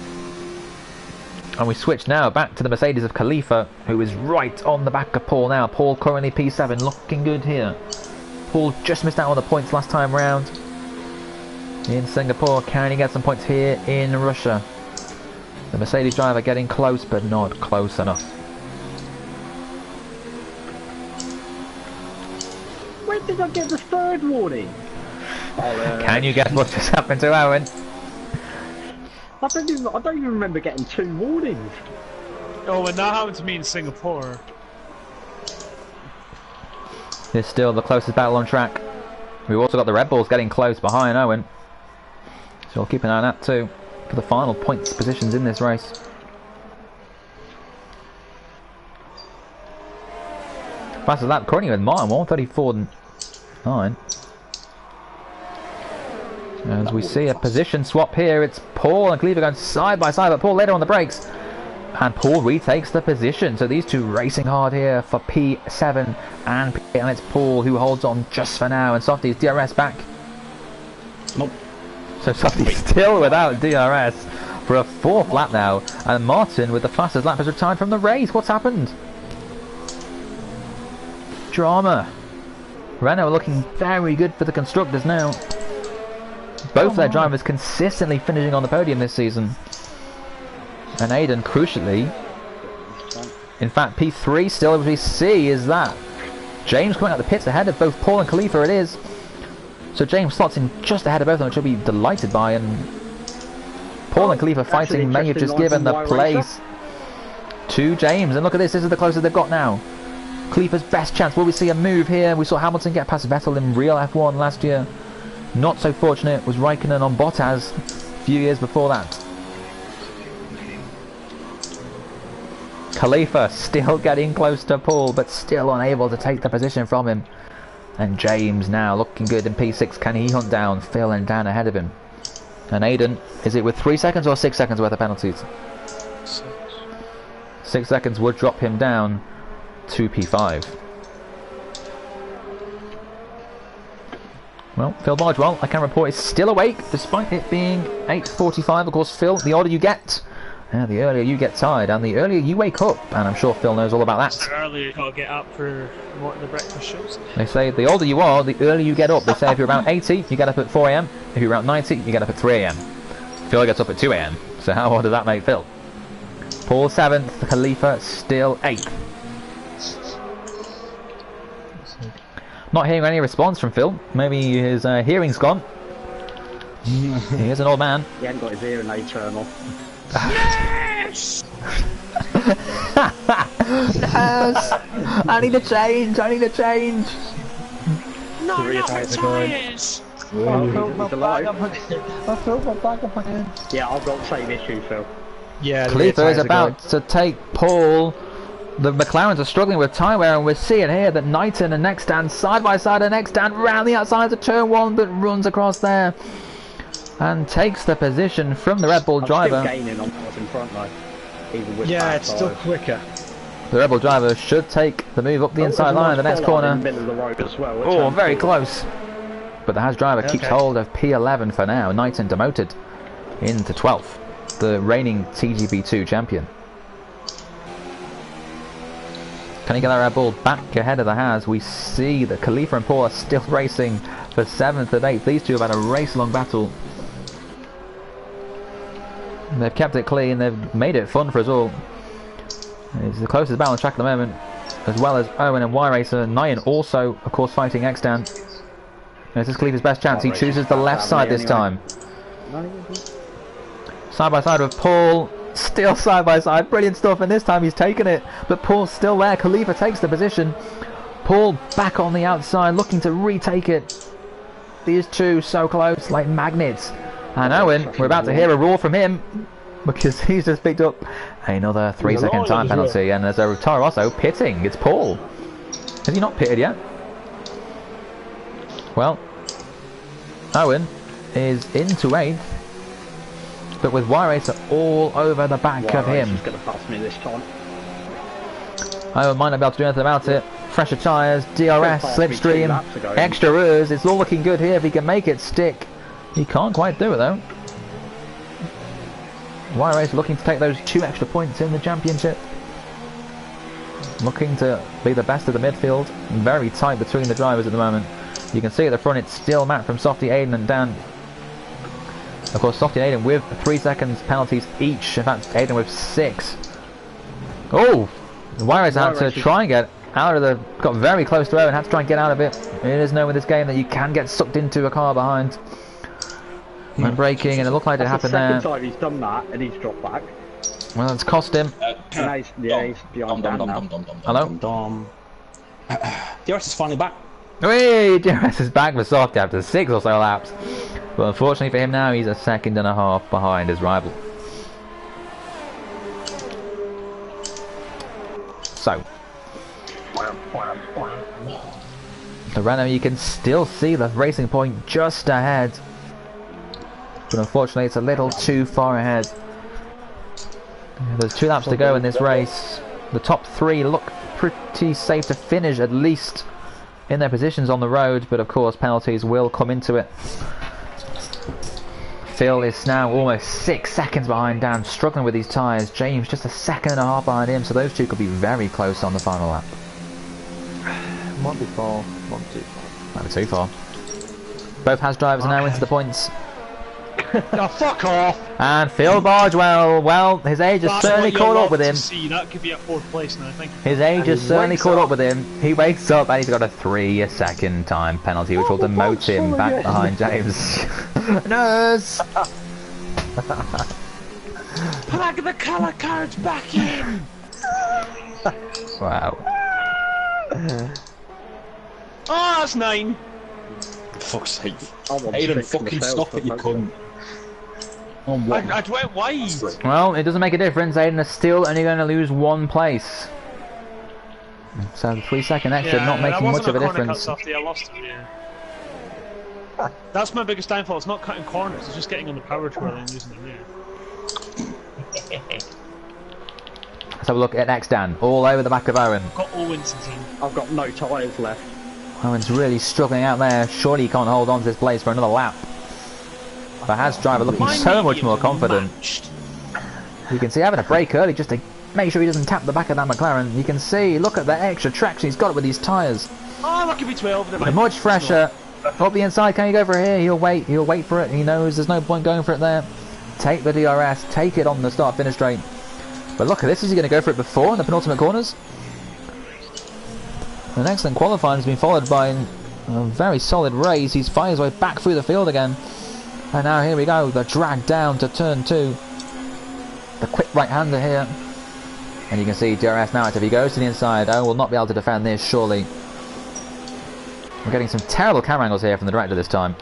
And we switch now back to the Mercedes of Khalifa, who is right on the back of Paul now. Paul currently P7, looking good here. Paul just missed out on the points last time round in Singapore. Can he get some points here in Russia? The Mercedes driver getting close, but not close enough. When did I get the third warning? Can you guess what just happened to Owen? I don't even remember getting 2 warnings. Oh, and that happened to me in Singapore. It's still the closest battle on track. We've also got the Red Bulls getting close behind Owen. So we'll keep an eye on that too for the final points positions in this race. Fastest lap currently with Martin, 1:34.9. As we see a position swap here, it's Paul and Cleaver going side by side, but Paul later on the brakes. And Paul retakes the position. So these two racing hard here for P7 and P8. And it's Paul who holds on just for now. And Softy's DRS back. Nope. So Softy's still without DRS for a 4th lap now, and Martin with the fastest lap has retired from the race. What's happened? Drama. Renault are looking very good for the constructors now. Both their drivers consistently finishing on the podium this season. And Aiden, crucially, in fact P3 still, as we see, is that James coming out the pits ahead of both Paul and Khalifa. It is. So James slots in just ahead of both of them, which he'll be delighted by, and Paul and Khalifa fighting may have just given the place to James. And look at this, this is the closest they've got now. Khalifa's best chance. Will we see a move here? We saw Hamilton get past Vettel in real F1 last year. Not so fortunate was Raikkonen on Bottas a few years before that. Khalifa still getting close to Paul, but still unable to take the position from him. And James now looking good in P6. Can he hunt down Phil and Dan ahead of him? And Aiden, is it with 3 seconds or 6 seconds worth of penalties? 6 seconds would drop him down to P5. Well, Phil Bardwell, I can report, is still awake despite it being 8:45. Of course, Phil, the older you get, the earlier you get tired, and the earlier you wake up. And I'm sure Phil knows all about that. So earlier you gotta get up for what the breakfast shows. They say the older you are, the earlier you get up. They say if you're around 80, you get up at 4 AM. If you're around 90, you get up at 3 AM. Phil gets up at 2 AM. So how old does that make Phil? Paul 7th, Khalifa still 8th. Not hearing any response from Phil. Maybe his hearing's gone. He is an old man. He hasn't got his hearing aid terminal. Yes! Yes! I need a change, I need a change! No, not the tyres! I filled my bag up again. Yeah, I've got the same issue, Phil. Yeah. Khalifa is about to take Paul. The McLarens are struggling with tyre wear, and we're seeing here that Knighton and next stand side by side, and next stand round the outside of turn 1, but runs across there and takes the position from the Red Bull driver. I'm still gaining on what's in front though. Even with Yeah, bad it's still tyres. quicker. The Red Bull driver should take the move up the inside line, the next corner. In the middle of the road as well, which Oh, I'm very cool. close. But the Haas driver keeps hold of P11 for now. Knighton demoted into 12th, the reigning TGP2 champion. Can he get that Red Bull back ahead of the Haas? We see that Khalifa and Paul are still racing for 7th and 8th. These two have had a race-long battle. They've kept it clean, they've made it fun for us all. It's the closest battle on track at the moment, as well as Owen and Y-Racer. Nyan also, of course, fighting X-Dan. This is Khalifa's best chance. He chooses the left side this time. Side by side with Paul. Still side by side. Brilliant stuff, and this time he's taken it. But Paul's still there. Khalifa takes the position. Paul back on the outside, looking to retake it. These two so close, like magnets. And Owen, we're about to hear a roar from him, because he's just picked up another 3-second time penalty. And there's a Toro Rosso pitting. It's Paul. Has he not pitted yet? Well, Owen is into 8th, but with Y-Racer all over the back of him. Going to pass me this time. Owen might not be able to do anything about it. Fresher tyres, DRS, slipstream, extra rears. It's all looking good here if he can make it stick. He can't quite do it though. Y-Racer looking to take those 2 extra points in the championship. Looking to be the best of the midfield. Very tight between the drivers at the moment. You can see at the front it's still Matt from Softy, Aiden and Dan. Of course, Softy and Aiden with 3 seconds penalties each. In fact, Aiden with 6. Oh! Y-Racer had to try and get out of the... Got very close to Owen, had to try and get out of it. It is known in this game that you can get sucked into a car behind when braking, and it looked like it happened there. That's the second time he's done that, and he's dropped back. Well, it's cost him. And he's behind Dan now. Hello? DRS is finally back. Hey, DRS is back for Softy after 6 or so laps. But unfortunately for him now, he's a 2.5 seconds behind his rival. So, the Renault, you can still see the racing point just ahead. But unfortunately, it's a little too far ahead. There's 2 laps to go in this race. The top 3 look pretty safe to finish, at least in their positions on the road, but of course penalties will come into it. Phil is now almost 6 seconds behind Dan, struggling with these tyres. James just a second and a half behind him, so those two could be very close on the final lap. Might be far. Might be too far. Might be too far. Both Haas drivers are now into the points. Oh, fuck off! And Phil Bargewell, well, his age has certainly caught up with him. That could be at 4th place now, thank you. His age has certainly caught up with him. He wakes up and he's got a 3-second time penalty, which will demote him back behind James. Nurse! Plug the colour cards back in! Wow. Oh, that's 9! Fuck's sake. I want Aiden, six fucking myself, stop it, but you okay. cunt. On one. I went wide! Well, it doesn't make a difference. Aiden is still only going to lose 1 place. So the 3-second extra not making much of a difference. Softy, I lost him, yeah. That's my biggest downfall. It's not cutting corners, it's just getting on the power twirl and using the rear. Let's have a look at X Dan, all over the back of Owen. I've got Owens in team. I've got no tyres left. Owen's really struggling out there. Surely he can't hold on to this place for another lap. The Haas driver looking so much more confident. You can see having a brake early just to make sure he doesn't tap the back of that McLaren. You can see, look at the extra traction he's got with these tyres. Oh, that could be 12. They're much fresher. Up the inside, can you go for here? He'll wait for it. He knows there's no point going for it there. Take the DRS, take it on the start-finish straight. But look at this, is he going to go for it before in the penultimate corners? An excellent qualifying has been followed by a very solid race. He's fighting his way back through the field again. And now here we go, the drag down to turn 2. The quick right-hander here. And you can see DRS now active. He goes to the inside. Owen will not be able to defend this, surely. We're getting some terrible camera angles here from the director this time.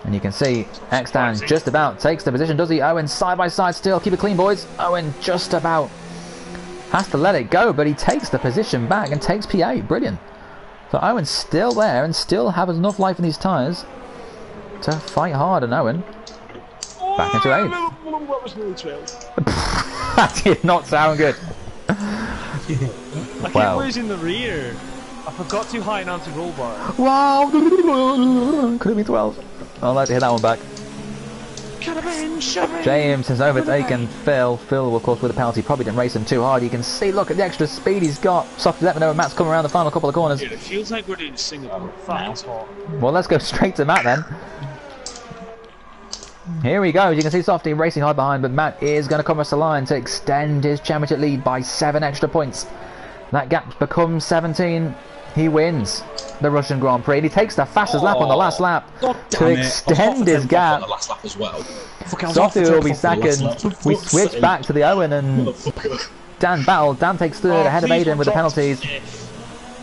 And you can see X-Dan just about takes the position, does he? Owen side by side still. Keep it clean, boys. Owen just about has to let it go, but he takes the position back and takes P8. Brilliant. So Owen's still there and still has enough life in these tyres to fight hard. And Owen back into 8th. What was really 12? That did not sound good. I keep losing the rear. I forgot too high an anti-roll bar. Wow. Could have been 12. I'd like to hear that one back. James has overtaken Phil. Phil, of course, with a penalty, probably didn't race him too hard. You can see, look at the extra speed he's got. Softy, let me know when Matt's coming around the final couple of corners. Dude, it feels like we're doing Singapore. That's hot. Well, let's go straight to Matt then. Here we go. You can see Softy racing hard behind, but Matt is going to come across the line to extend his championship lead by 7 extra points. That gap becomes 17. He wins the Russian Grand Prix. And he takes the fastest lap on the last lap to extend his gap. The last lap as well. Softy will be second. We switch back to the Owen and Dan battle. Dan takes 3rd ahead of Aiden with the penalties.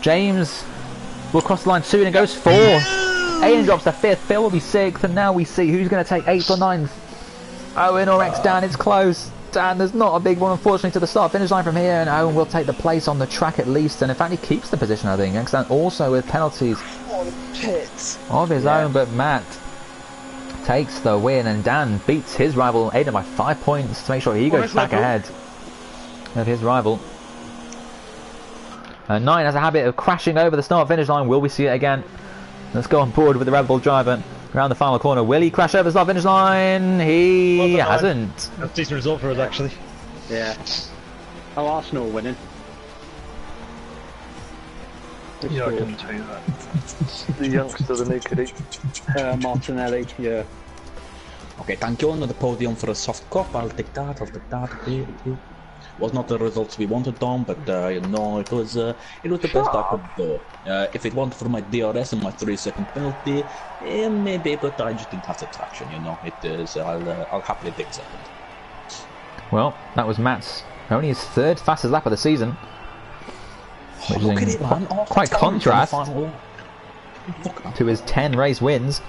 James will cross the line soon and goes 4th. Aiden drops to 5th. Phil will be 6th. And now we see who's going to take 8th or 9th. Owen or X-Dan. It's close. Dan, there's not a big one, unfortunately, to the start-finish line from here, and Owen will take the place on the track at least, and in fact he keeps the position, I think. X-Dan also with penalties of his own, but Matt takes the win, and Dan beats his rival Aiden by 5 points to make sure he goes back ahead of his rival. 9 has a habit of crashing over the start-finish line. Will we see it again? Let's go on board with the Red Bull driver. Around the final corner, will he crash over the start finish line? He hasn't. That's a decent result for us, actually. Yeah. Oh, Arsenal winning. Yeah, I can tell you that. The youngster, the new kiddie. Martinelli, yeah. Okay, thank you. Another podium for a soft cup. I'll take that. Okay. Was not the results we wanted, Dom, but you know, it was the best I could do. If it weren't for my DRS and my 3-second penalty, maybe, but I just didn't have the traction. You know, it is. I'll happily take 2nd. Well, that was Matt's only his 3rd fastest lap of the season, which is in quite contrast to his 10 race wins.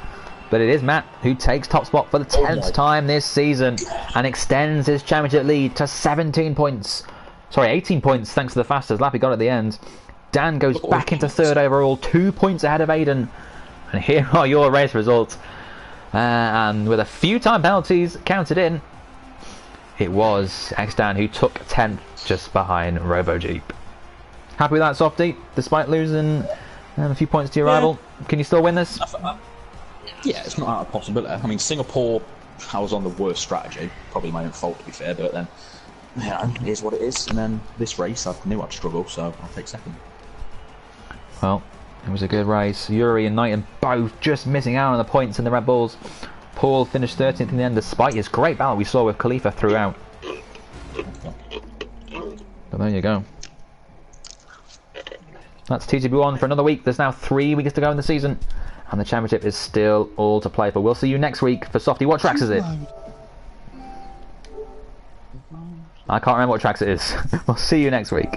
But it is Matt who takes top spot for the 10th time this season and extends his championship lead to 17 points. Sorry, 18 points thanks to the fastest lap he got at the end. Dan goes back into 3rd overall, 2 points ahead of Aiden. And here are your race results. And with a few time penalties counted in, it was X-Dan who took 10th just behind Robo Jeep. Happy with that, Softy? Despite losing a few points to your rival, can you still win this? Yeah, it's not out of possibility. I mean, Singapore I was on the worst strategy. Probably my own fault, to be fair, but then, yeah, it is what it is. And then this race, I knew I'd struggle, so I'll take second. Well, it was a good race. Yuri and Knighton both just missing out on the points in the Red Bulls. Paul finished 13th in the end, despite his great battle we saw with Khalifa throughout. But there you go. That's TGB1 for another week. There's now 3 weeks to go in the season, and the championship is still all to play for. We'll see you next week for Softy. What tracks is it? I can't remember what tracks it is. We'll see you next week.